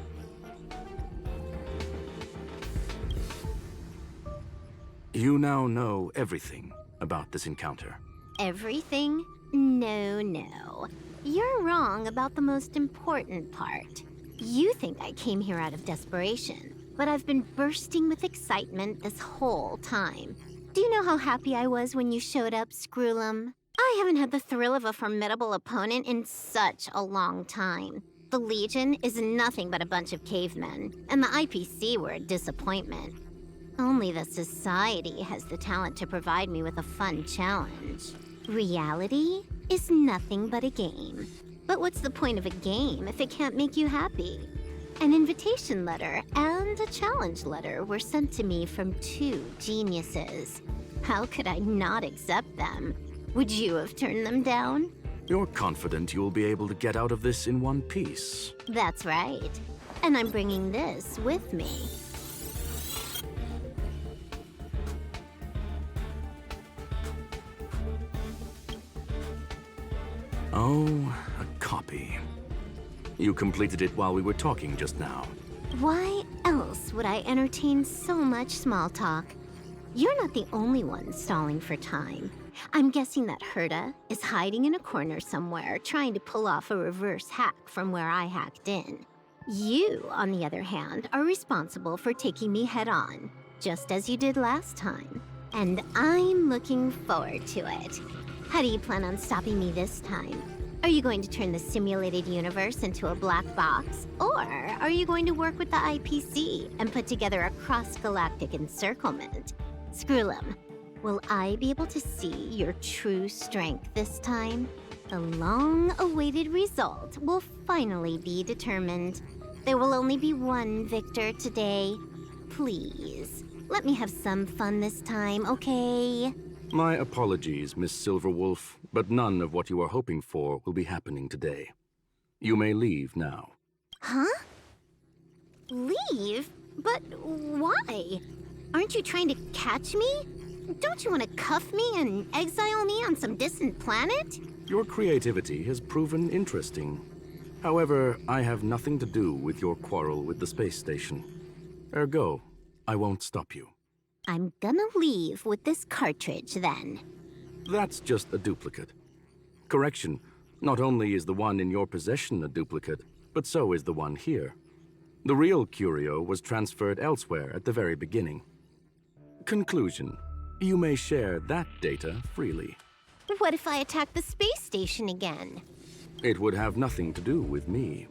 You now know everything about this encounter. Everything? No. You're wrong about the most important part. You think I came here out of desperation, but I've been bursting with excitement this whole time. Do you know how happy I was when you showed up, Screwlum? I haven't had the thrill of a formidable opponent in such a long time. The Legion is nothing but a bunch of cavemen, and the IPC were a disappointment. Only the Society has the talent to provide me with a fun challenge. Reality is nothing but a game. But what's the point of a game if it can't make you happy? An invitation letter and a challenge letter were sent to me from two geniuses. How could I not accept them? Would you have turned them down? You're confident you'll be able to get out of this in one piece. That's right. And I'm bringing this with me. Oh, a copy. You completed it while we were talking just now. Why else would I entertain so much small talk? You're not the only one stalling for time. I'm guessing that Herta is hiding in a corner somewhere, trying to pull off a reverse hack from where I hacked in. You, on the other hand, are responsible for taking me head-on, just as you did last time. And I'm looking forward to it. How do you plan on stopping me this time? Are you going to turn the simulated universe into a black box? Or are you going to work with the IPC and put together a cross-galactic encirclement? Screwlum, will I be able to see your true strength this time? The long-awaited result will finally be determined. There will only be one victor today. Please, let me have some fun this time, okay? My apologies, Miss Silverwolf, but none of what you are hoping for will be happening today. You may leave now. Huh? Leave? But why? Aren't you trying to catch me? Don't you want to cuff me and exile me on some distant planet? Your creativity has proven interesting. However, I have nothing to do with your quarrel with the space station. Ergo, I won't stop you. I'm gonna leave with this cartridge, then. That's just a duplicate. Correction, not only is the one in your possession a duplicate, but so is the one here. The real curio was transferred elsewhere at the very beginning. Conclusion, you may share that data freely. What if I attack the space station again? It would have nothing to do with me.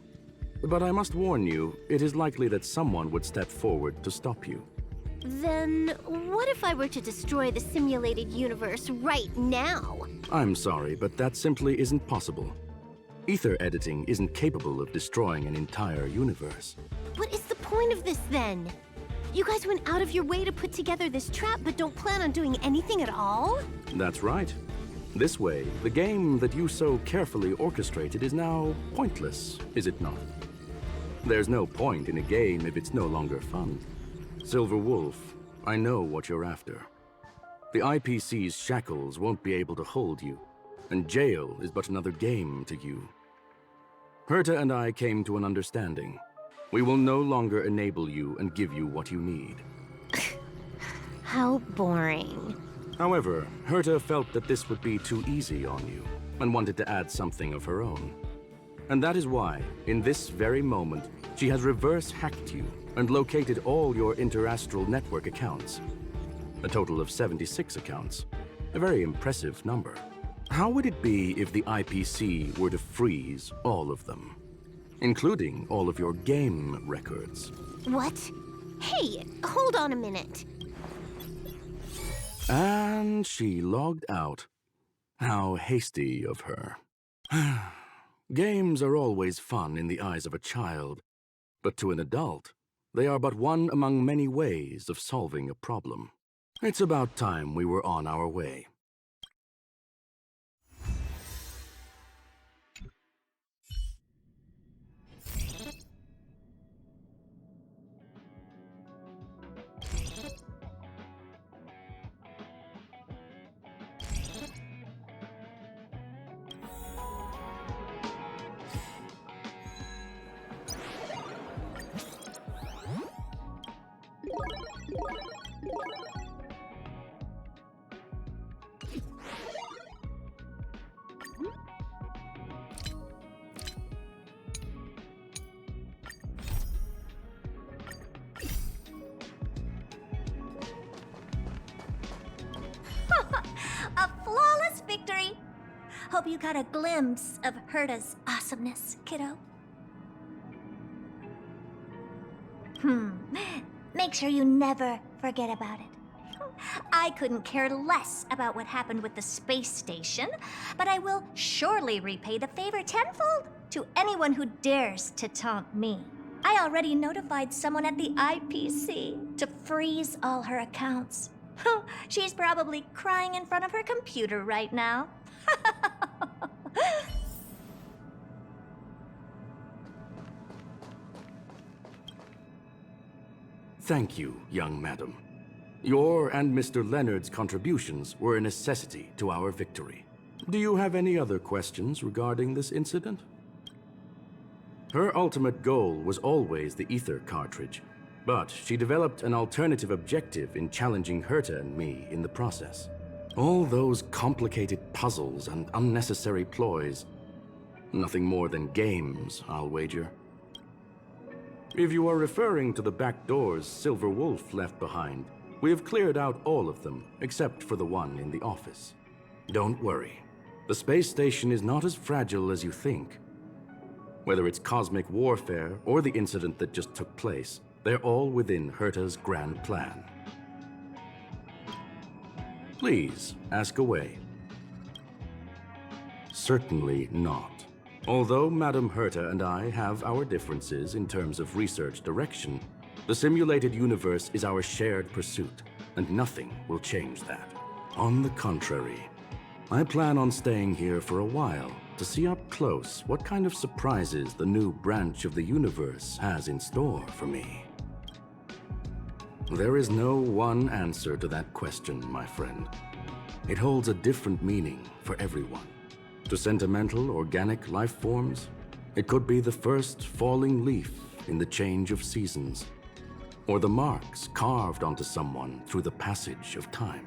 But I must warn you, it is likely that someone would step forward to stop you. Then what if I were to destroy the simulated universe right now? I'm sorry, but that simply isn't possible. Ether editing isn't capable of destroying an entire universe. What is the point of this then? You guys went out of your way to put together this trap but don't plan on doing anything at all? That's right. This way, the game that you so carefully orchestrated is now pointless, is it not? There's no point in a game if it's no longer fun. Silver Wolf, I know what you're after. The IPC's shackles won't be able to hold you, and jail is but another game to you. Herta and I came to an understanding. We will no longer enable you and give you what you need. How boring. However, Herta felt that this would be too easy on you, and wanted to add something of her own. And that is why, in this very moment, she has reverse-hacked you and located all your interastral network accounts. A total of 76 accounts. A very impressive number. How would it be if the IPC were to freeze all of them? Including all of your game records. What? Hey, hold on a minute. And she logged out. How hasty of her. Games are always fun in the eyes of a child, but to an adult, they are but one among many ways of solving a problem. It's about time we were on our way. A flawless victory! Hope you got a glimpse of Herta's awesomeness, kiddo. Make sure you never forget about it. I couldn't care less about what happened with the space station, but I will surely repay the favor tenfold to anyone who dares to taunt me. I already notified someone at the IPC to freeze all her accounts. She's probably crying in front of her computer right now. Thank you, young madam. Your and Mr. Leonard's contributions were a necessity to our victory. Do you have any other questions regarding this incident? Her ultimate goal was always the ether cartridge, but she developed an alternative objective in challenging Herta and me in the process. All those complicated puzzles and unnecessary ploys. Nothing more than games, I'll wager. If you are referring to the back doors Silver Wolf left behind, we have cleared out all of them, except for the one in the office. Don't worry. The space station is not as fragile as you think. Whether it's cosmic warfare or the incident that just took place, they're all within Herta's grand plan. Please, ask away. Certainly not. Although Madame Herta and I have our differences in terms of research direction, the simulated universe is our shared pursuit, and nothing will change that. On the contrary, I plan on staying here for a while to see up close what kind of surprises the new branch of the universe has in store for me. There is no one answer to that question, my friend. It holds a different meaning for everyone. To sentimental, organic life forms, it could be the first falling leaf in the change of seasons, or the marks carved onto someone through the passage of time.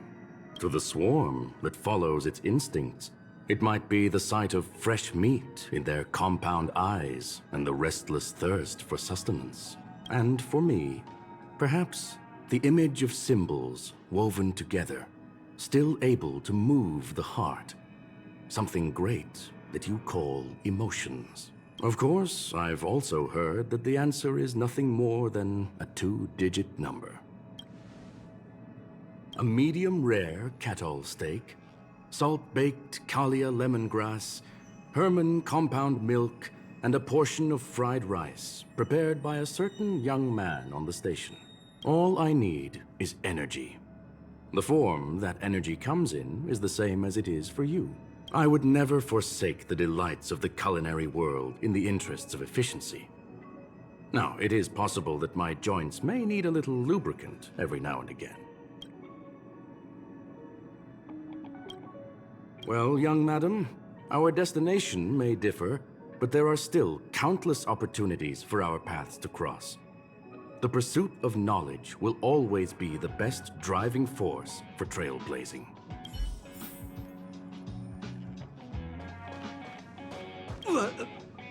To the swarm that follows its instincts, it might be the sight of fresh meat in their compound eyes and the restless thirst for sustenance. And for me, perhaps the image of symbols woven together, still able to move the heart. Something great that you call emotions. Of course, I've also heard that the answer is nothing more than a 2-digit number. A medium rare cattle steak, salt-baked Kalia lemongrass, Herman compound milk, and a portion of fried rice, prepared by a certain young man on the station. All I need is energy. The form that energy comes in is the same as it is for you. I would never forsake the delights of the culinary world in the interests of efficiency. Now, it is possible that my joints may need a little lubricant every now and again. Well, young madam, our destination may differ, but there are still countless opportunities for our paths to cross. The pursuit of knowledge will always be the best driving force for trailblazing.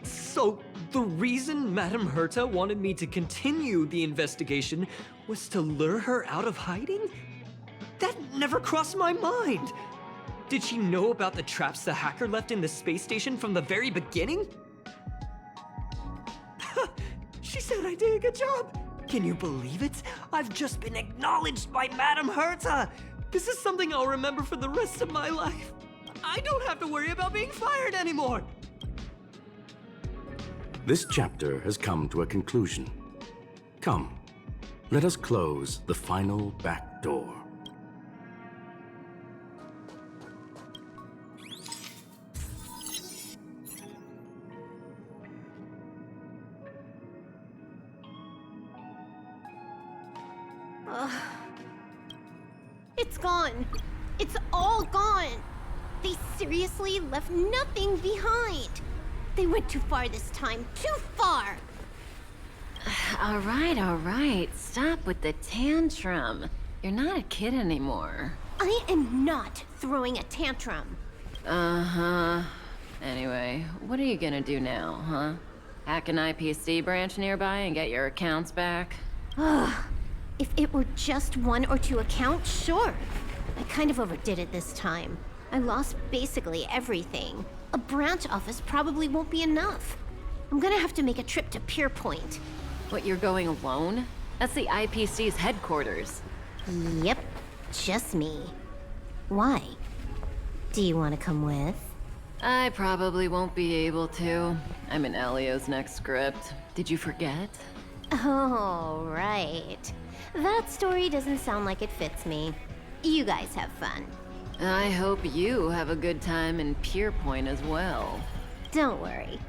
So, the reason Madame Herta wanted me to continue the investigation was to lure her out of hiding? That never crossed my mind! Did she know about the traps the hacker left in the space station from the very beginning? She said I did a good job! Can you believe it? I've just been acknowledged by Madame Herta! This is something I'll remember for the rest of my life. I don't have to worry about being fired anymore! This chapter has come to a conclusion. Come, let us close the final back door. It's gone. It's all gone. They seriously left nothing behind. They went too far this time. Too far. All right. Stop with the tantrum. You're not a kid anymore. I am not throwing a tantrum. Uh-huh. Anyway, what are you gonna do now, huh? Hack an IPC branch nearby and get your accounts back? Ugh. If it were just 1 or 2 accounts, sure. I kind of overdid it this time. I lost basically everything. A branch office probably won't be enough. I'm gonna have to make a trip to Pier Point. What, you're going alone? That's the IPC's headquarters. Yep, just me. Why? Do you want to come with? I probably won't be able to. I'm in Elio's next script. Did you forget? Oh, right. That story doesn't sound like it fits me. You guys have fun. I hope you have a good time in Pier Point as well. Don't worry.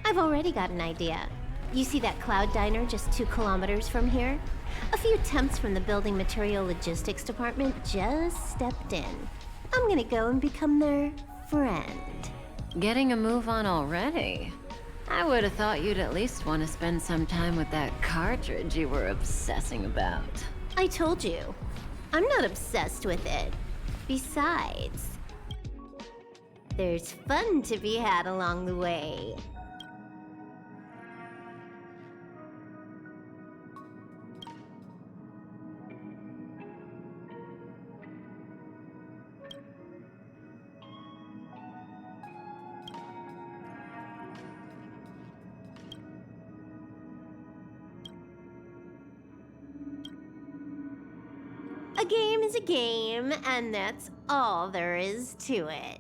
I've already got an idea. You see that cloud diner just 2 kilometers from here? A few temps from the building material logistics department just stepped in. I'm gonna go and become their friend. Getting a move on already? I would have thought you'd at least want to spend some time with that cartridge you were obsessing about. I told you. I'm not obsessed with it. Besides, there's fun to be had along the way. A game is a game, and that's all there is to it.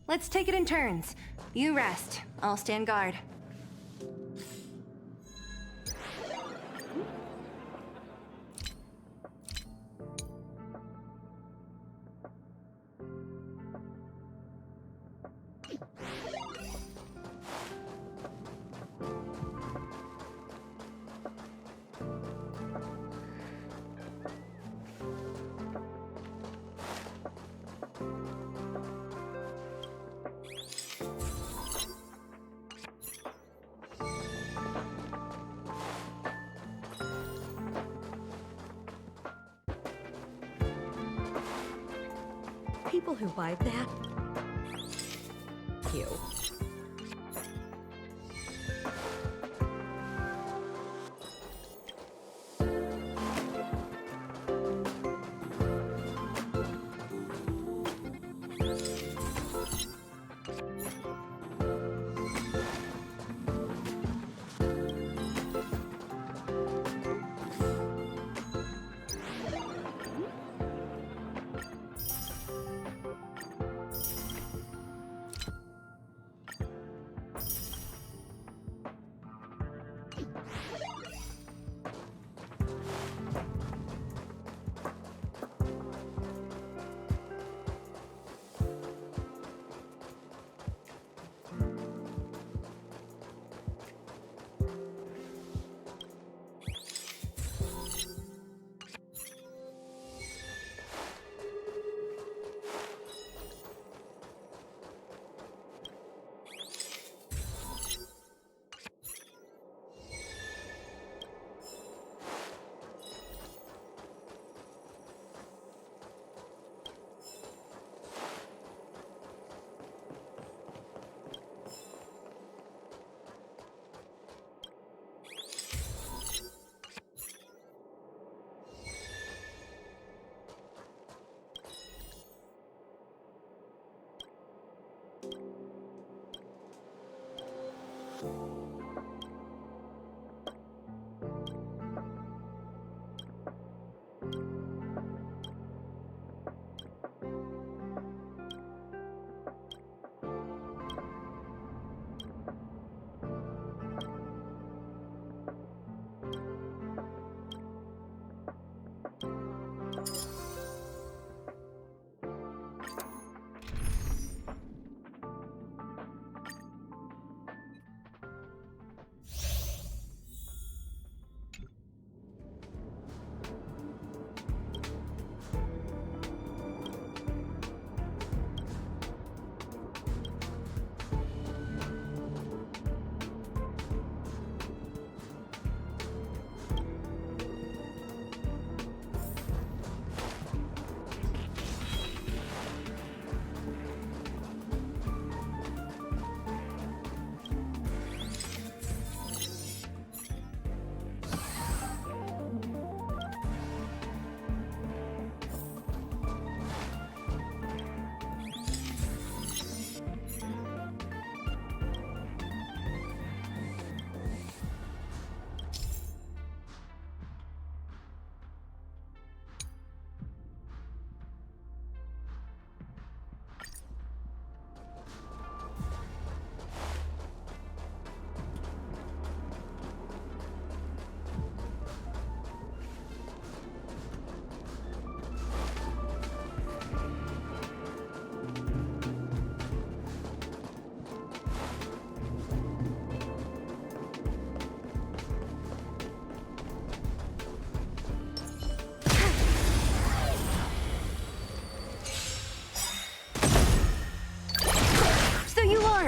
Let's take it in turns. You rest. I'll stand guard. People who buy that... You.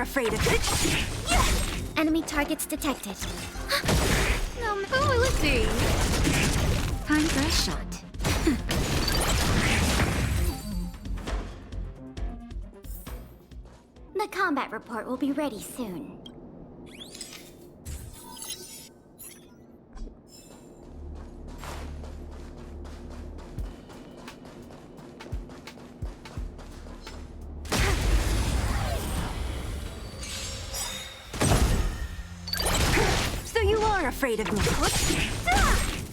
are afraid of it. Enemy targets detected. Oh, let's see. Time for a shot. The combat report will be ready soon. So you are afraid of me.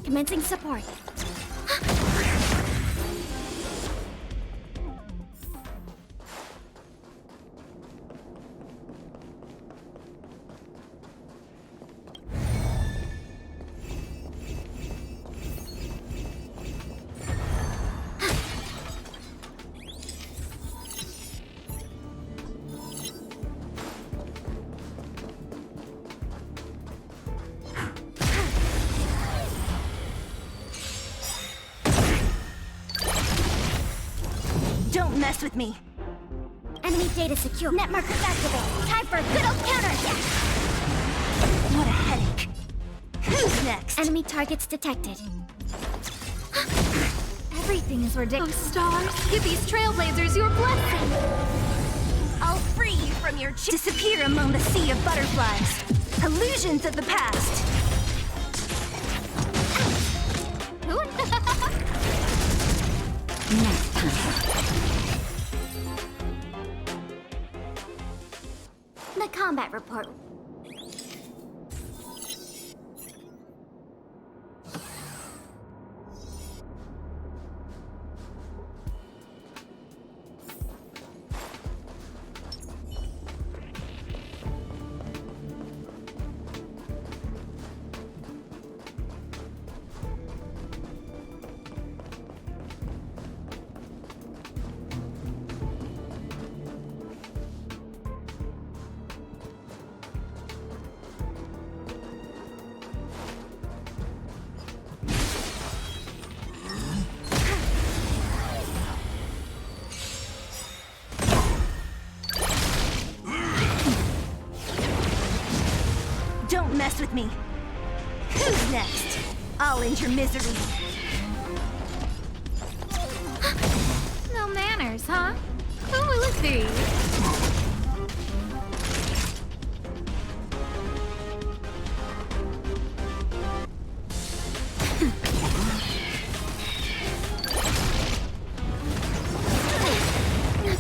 Commencing support. Don't mess with me. Enemy data secure. Net markers activated. Time for a good old counterattack. What a headache. Who's next? Enemy targets detected. Everything is ridiculous. Oh, stars, give these trailblazers your blessing. I'll free you from your disappear among the sea of butterflies. Illusions of the past. Next time. The combat report. Don't mess with me. Who's next? I'll end your misery. No manners, huh? Oh, let's see.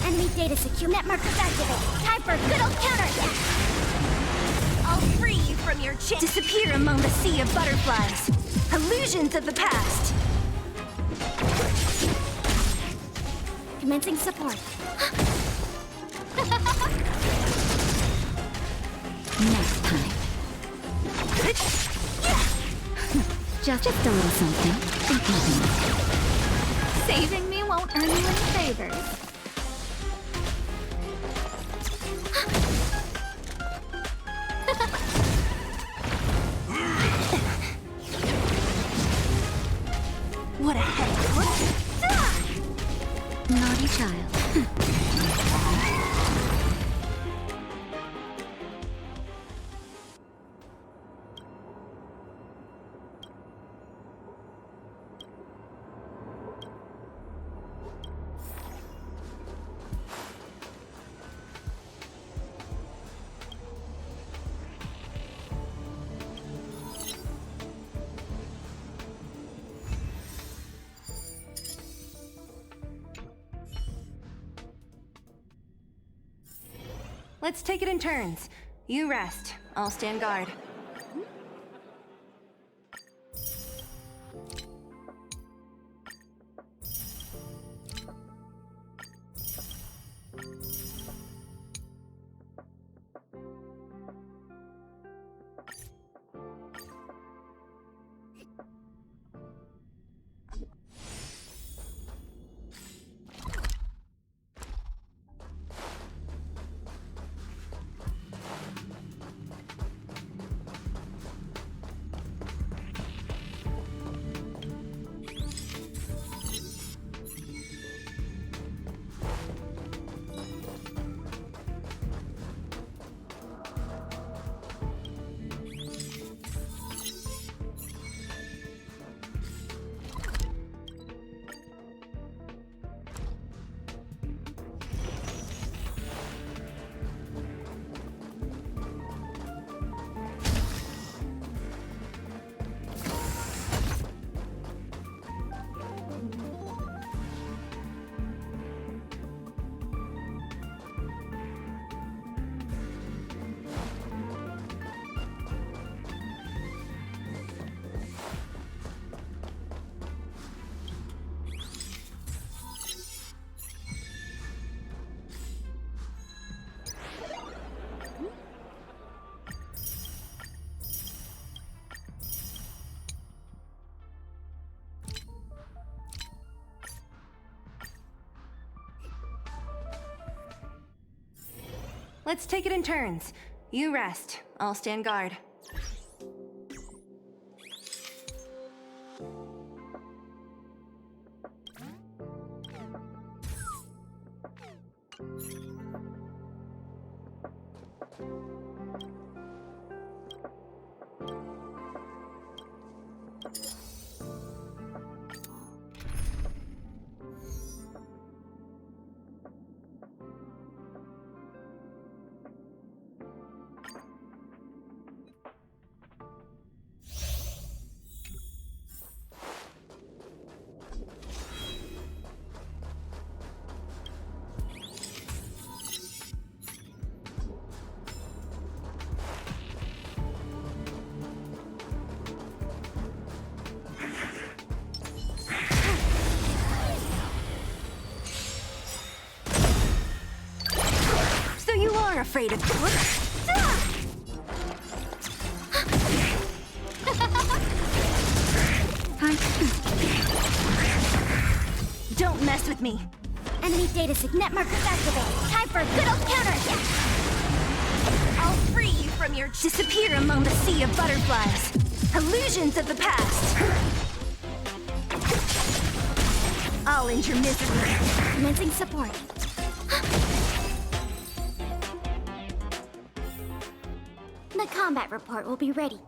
Enemy data secure. Net markers activated. Time for a good old counterattack. I'll free you from your disappear among the sea of butterflies. Illusions of the past. Commencing support. Next time. Just a little something. Think nothing. Saving me won't earn you any favors. What a headache. Naughty child. Let's take it in turns. You rest. I'll stand guard. Let's take it in turns. You rest. I'll stand guard. Afraid of Don't mess with me. Enemy data signet markers activated. Time for a good old counterattack. I'll free you from your disappear among the sea of butterflies. Illusions of the past. I'll end your misery. Commencing support. The combat report will be ready.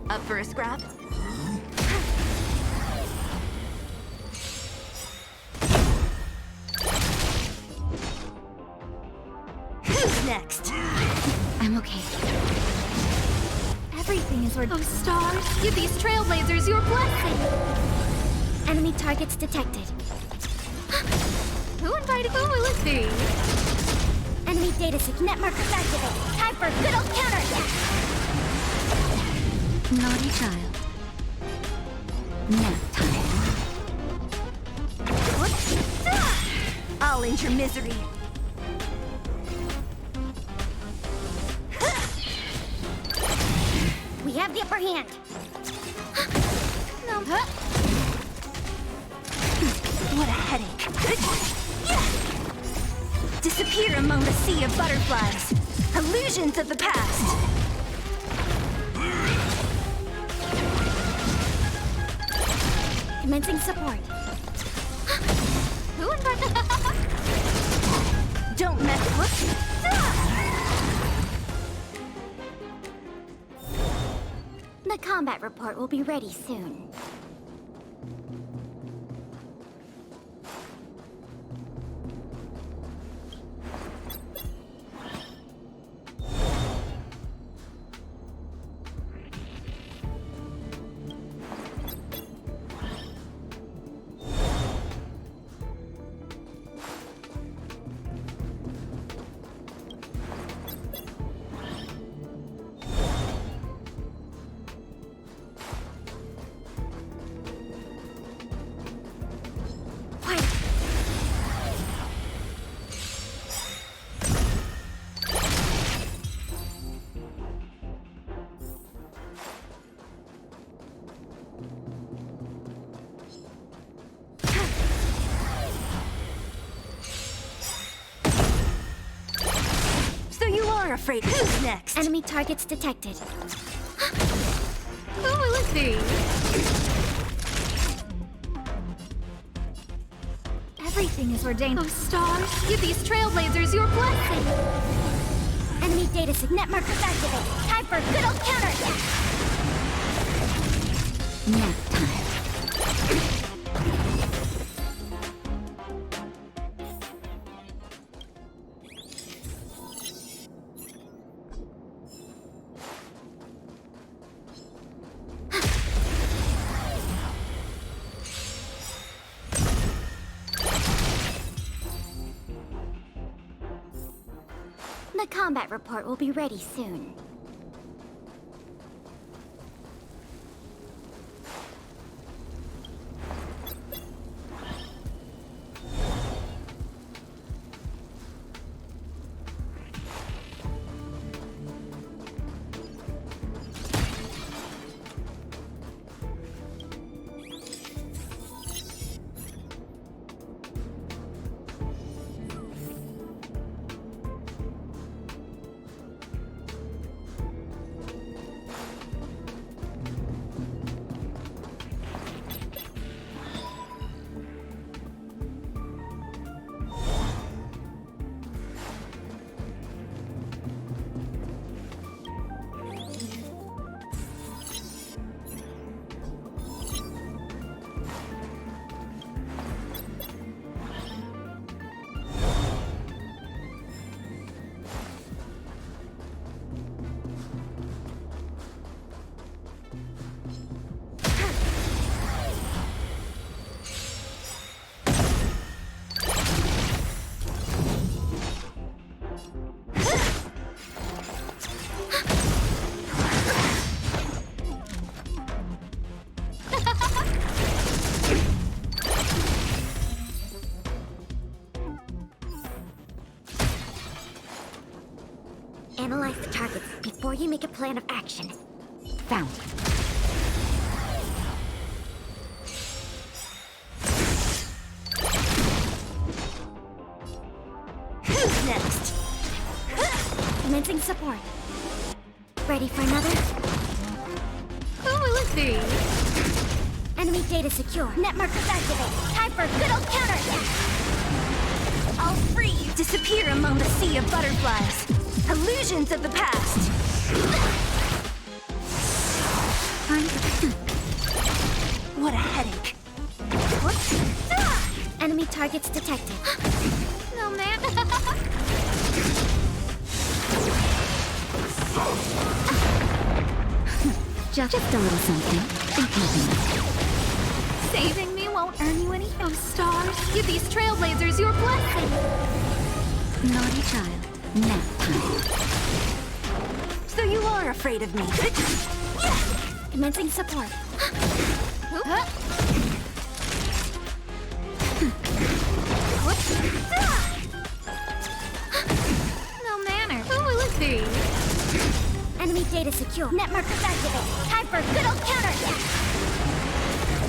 Up for a scrap? Who's next? I'm okay. Everything is ordained. Oh, stars, give these trailblazers your blessing. Enemy targets detected. Who invited whom? Let's see. Enemy data signet markers activated. Time for a good old counterattack. Naughty child. Nap time. I'll end your misery. We have the upper hand. No. What a headache. Disappear among the sea of butterflies. Illusions of the past. Commencing support. Who invited? Don't mess with. The combat report will be ready soon. Afraid. Who's next? Enemy targets detected. Oh, let's see. Everything is ordained. Oh, stars, give these trailblazers your blessing. Enemy data signet markers activated. Time for a good old counterattack. Nap time. The combat report will be ready soon. Analyze the targets before you make a plan of action. Found. Who's next? Commencing support. Ready for another? Who will it be? Enemy data secure. Net markers activate. Time for a good old counterattack. I'll free you. Disappear among the sea of butterflies. Illusions of the past. What a headache. Enemy targets detected. No, man. Just a little something. Think nothing. Saving me won't earn you any of stars. Give these trailblazers your blessing. Naughty child. Nap time. So you are afraid of me. Commencing support. No manner. Who will it be? Enemy data secure. Net markers activate. Time for a good old counterattack.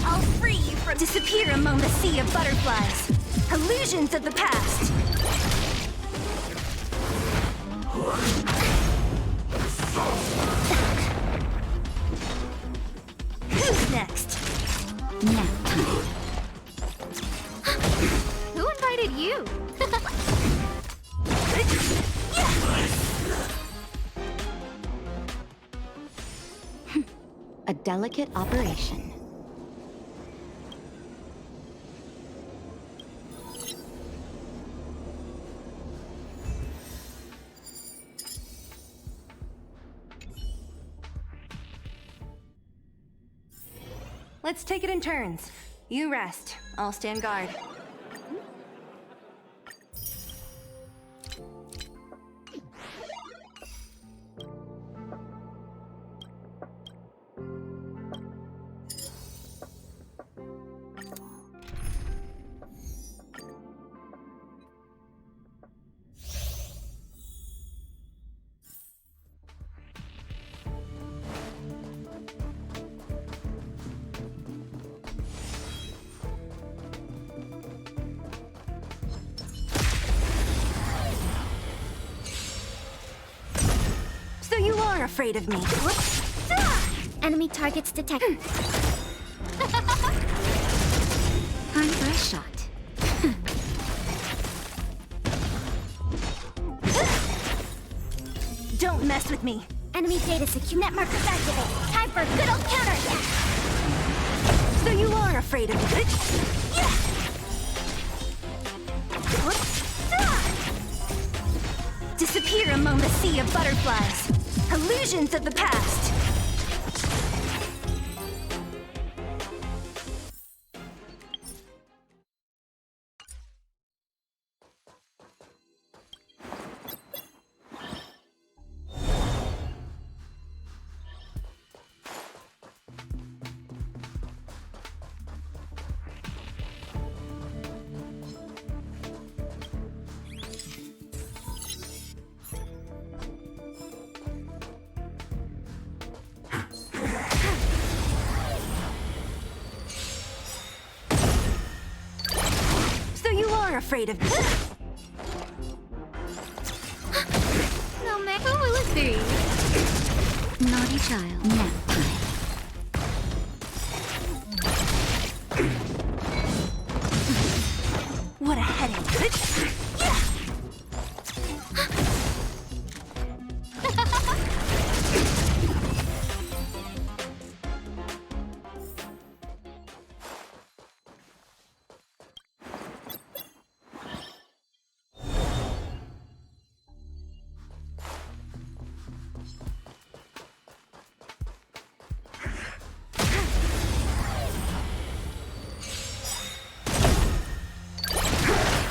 I'll free you from disappear among the sea of butterflies. Illusions of the past. Who's next? Nap time. Who invited you? A delicate operation. Let's take it in turns. You rest. I'll stand guard. So you are afraid of me. Enemy targets detected. Time for a shot. Don't mess with me. Enemy data secure. Net markers activate. Time for a good old counterattack. So you are afraid of me. Disappear among the sea of butterflies. Illusions of the past. are afraid of... No, man. Who will it be? Naughty child. Nap time. What a headache.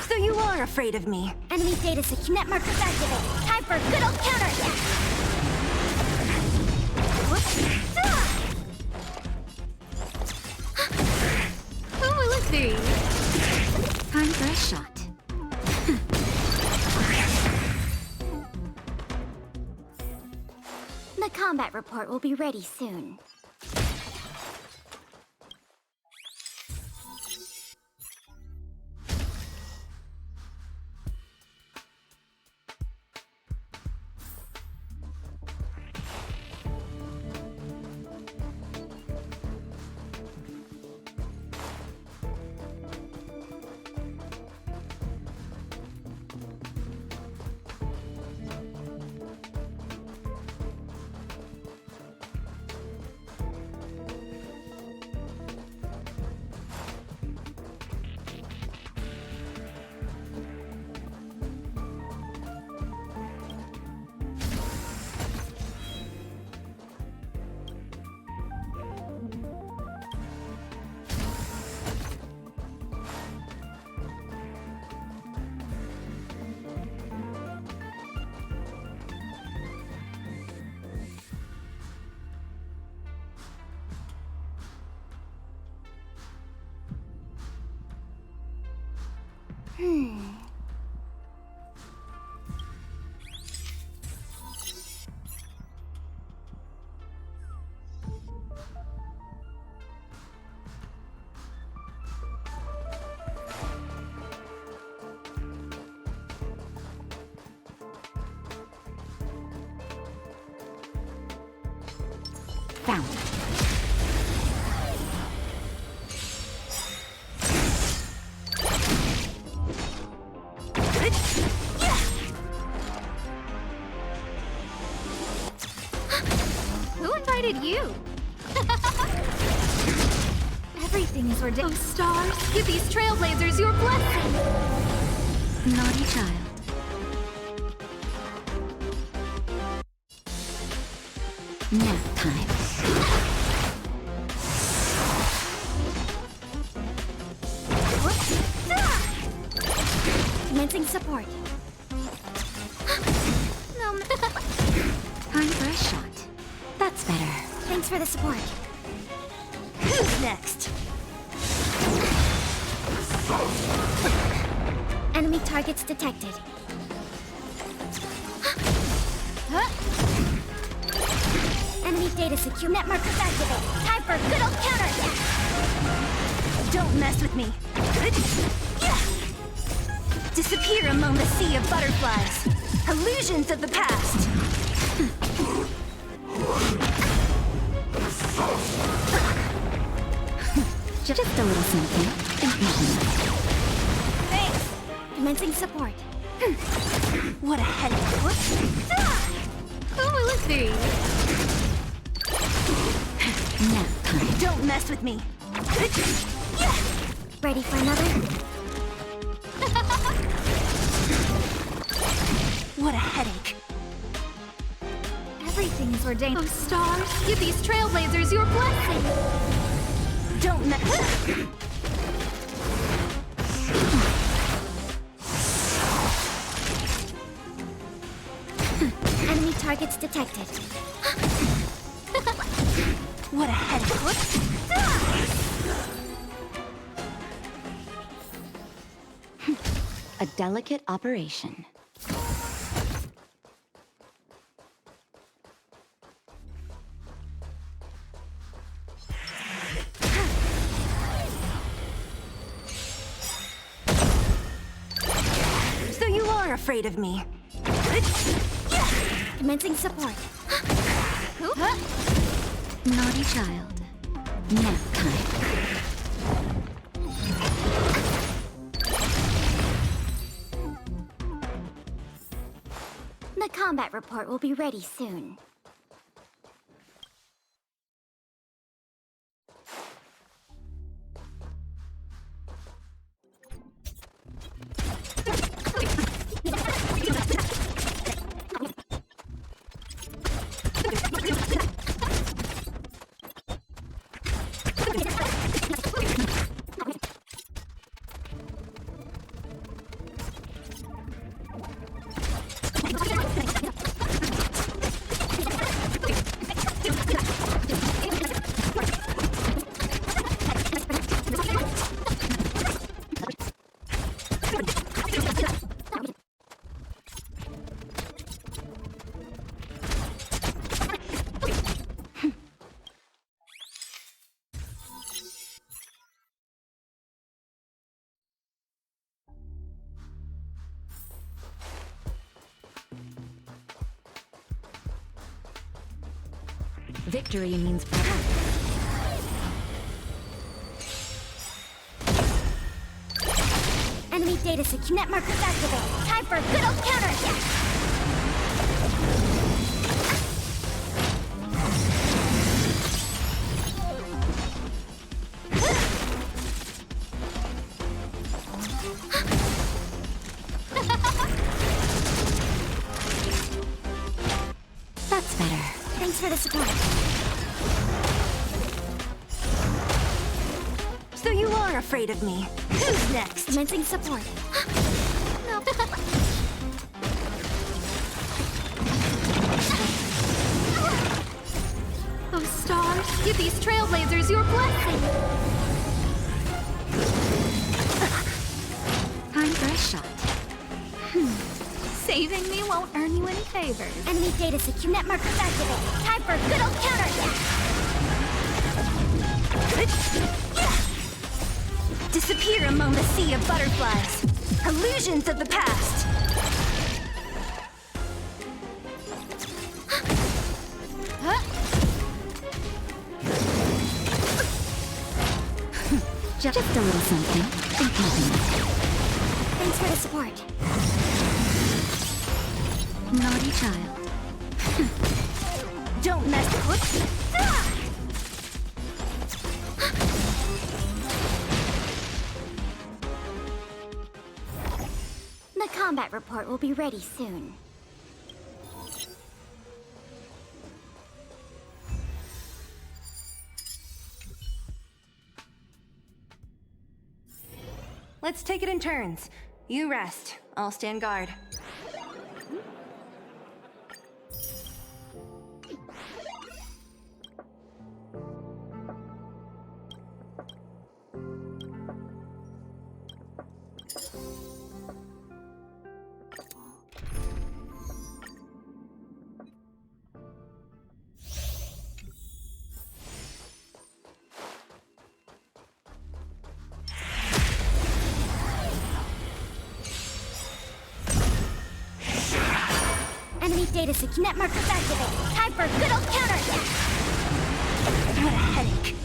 So you are afraid of me. Enemy data secure. Net markers activate. Time for a good old counterattack. Who will it be? Time for a shot. The combat report will be ready soon. Found. Who invited you? Everything is ordained. Oh, stars, give these trailblazers your blessing. Naughty child. Nap time. Commencing support. No, Time for a shot. That's better. Thanks for the support. Who's next? Enemy targets detected. Enemy data secure. Net markers activate. Time for a good old counterattack. Don't mess with me. Disappear among the sea of butterflies. Illusions of the past. Just a little something. Thanks. Commencing support. What a headache. who will it be? Nap time. Don't mess with me. Ready for another? What a headache. Everything is ordained. Oh, stars, give these trailblazers your blessing. Don't mess. Enemy targets detected. What a headache. A delicate operation. are afraid of me. Commencing support. Naughty child. Nap time. The combat report will be ready soon. Victory means progress. Enemy data secure. Net markers activate. Time for a good old counterattack. That's better. Thanks for the support. So you are afraid of me. Who's next? Commencing support. No. Oh, stars, give these trailblazers your blessing. Time for a shot. Saving me won't earn you any favors. Enemy data secure. Net markers activate. Time for a good old counterattack. Disappear among the sea of butterflies. Illusions of the past. Just a little something. Think nothing. Thanks for the support. Naughty child. Don't mess with The combat report will be ready soon. Let's take it in turns. You rest. I'll stand guard. Enemy data secure. Net markers activate. Time for a good old counterattack. What a headache.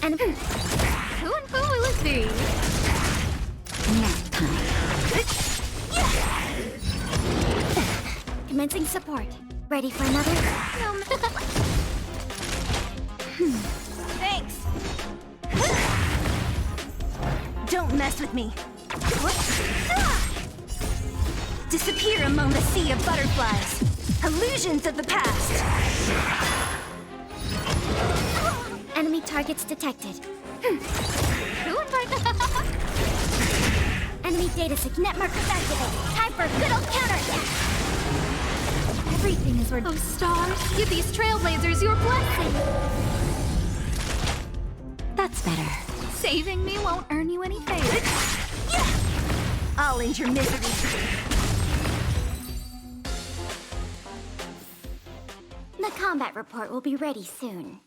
And who and who will it be? Nap time. Commencing support. Ready for another? No. Thanks. Don't mess with me. Disappear among the sea of butterflies. Illusions of the past. Enemy targets detected. Who invited? Enemy data secure. Net markers activate. Time for a good old counterattack. Everything is where. Oh, stars, give these trailblazers your blessing. That's better. Saving me won't earn you any favors. I'll end your misery. The combat report will be ready soon.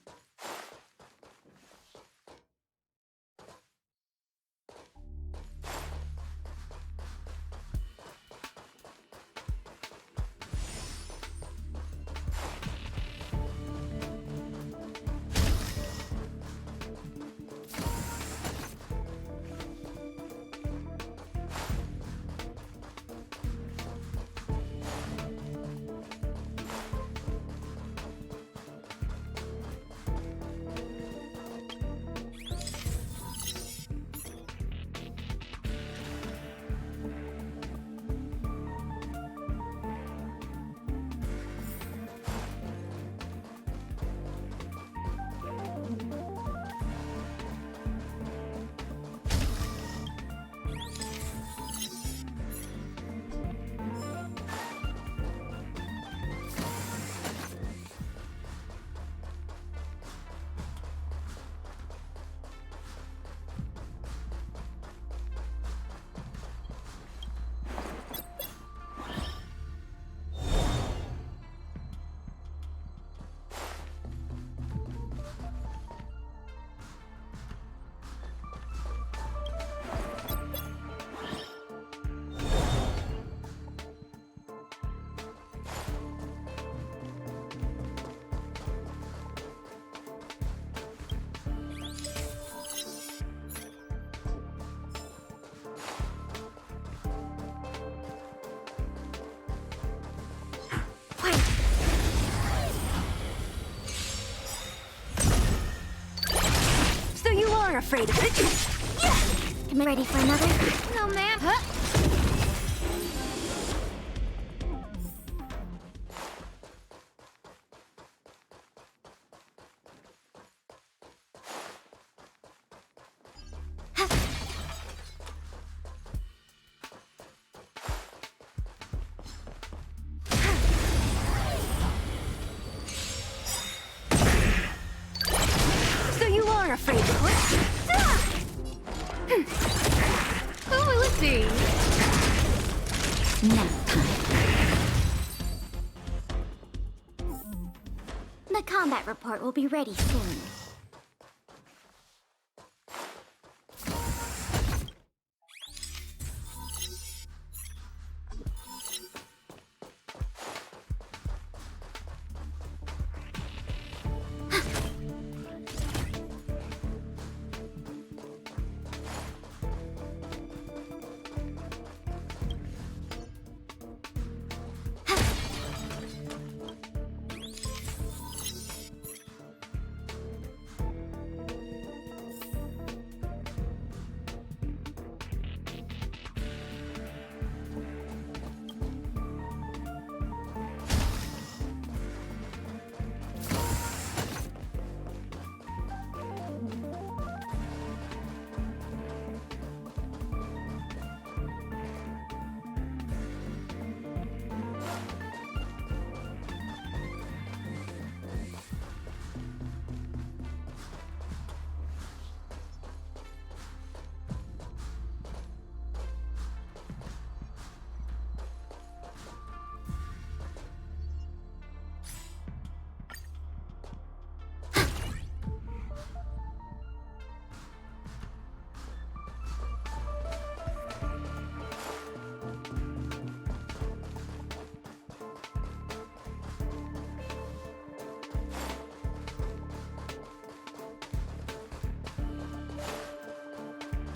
afraid of it. Ready for another? No, ma'am. So you are afraid of it? Who will it be? Nap time. The combat report will be ready soon.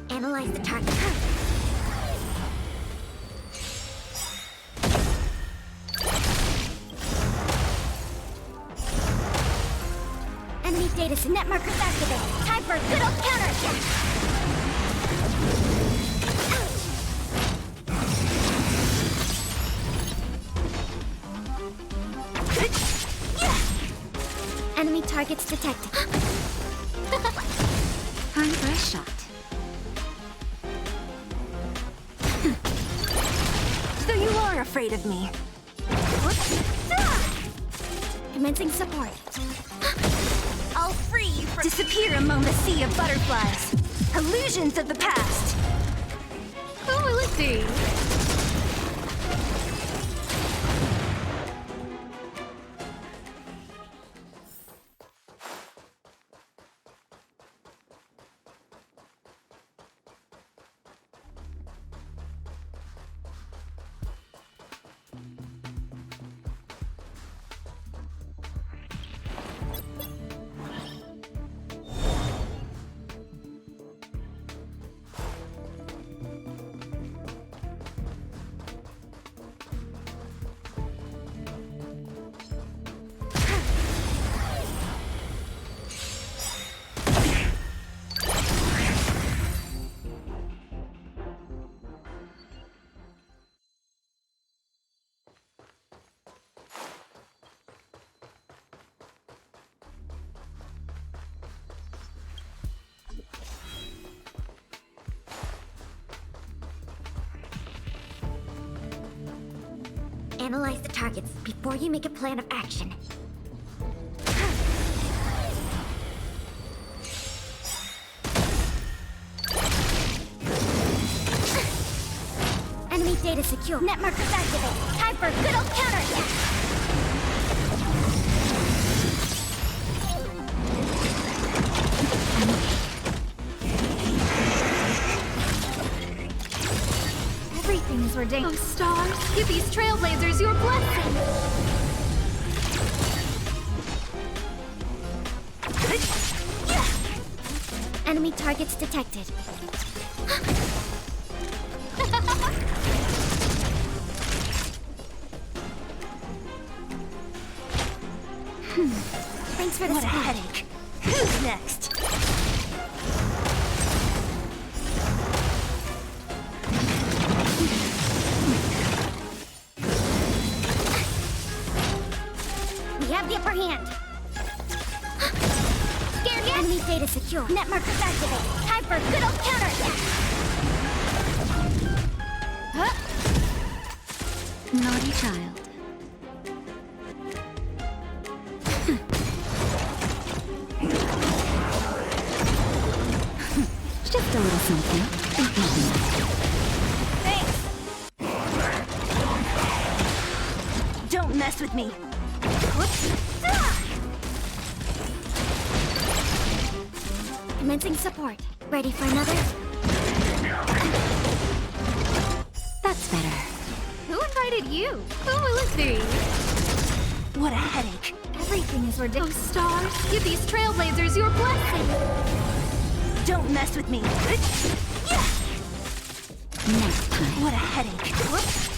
Analyze the target. Enemy data set net markers activated. Time for a good old counterattack. Enemy targets detected. Time for a shot. So you are afraid of me. Commencing support. I'll free you from— disappear among the sea of butterflies. Illusions of the past. Who will it be? Analyze the targets before you make a plan of action. Enemy data secure. Net markers activated. Time for a good old counterattack. Everything is ordained. Oh, stars, give these trailblazers your blessing. Enemy targets detected. Thanks for the headache. Who's next? secure. Net markers activate. Time for a good old counterattack. Huh? Naughty child. Just a little something. Think nothing of it. Thanks. Don't mess with me. Whoops. Commencing support. Ready for another? That's better. Who invited you? Who will it be? What a headache. Everything is ridiculous. Oh, stars, give these trailblazers your blessing. Don't mess with me. Yeah. Next time. What a headache. Whoops.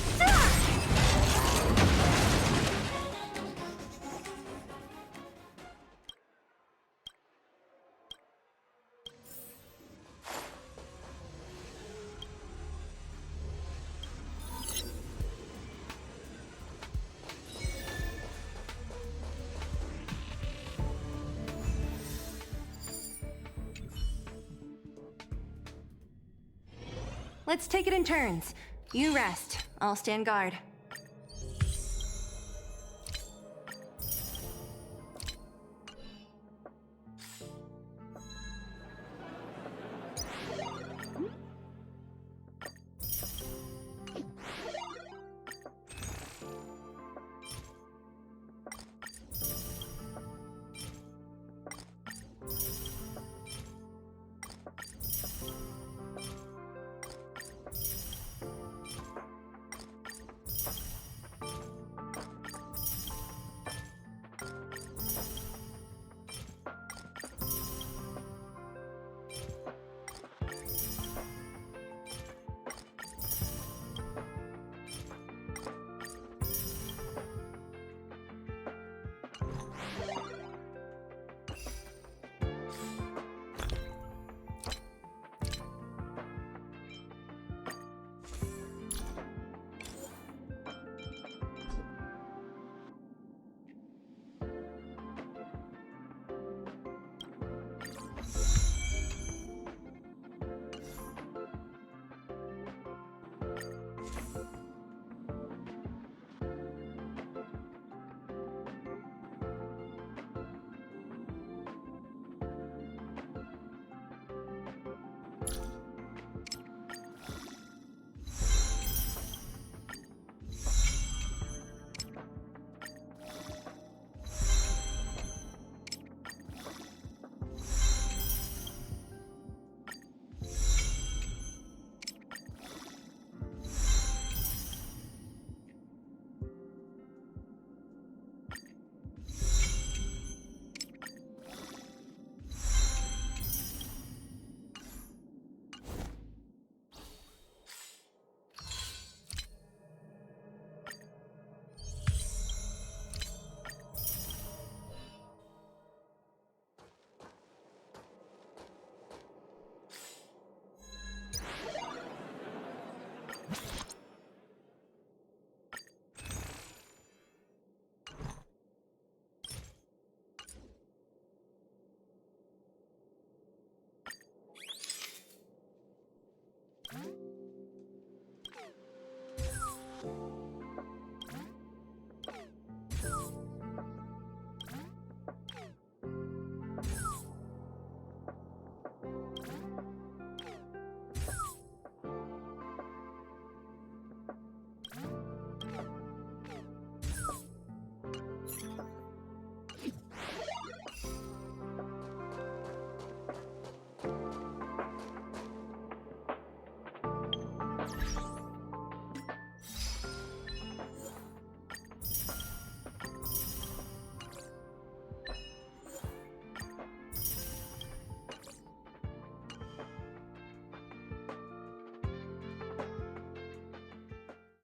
Let's take it in turns. You rest. I'll stand guard.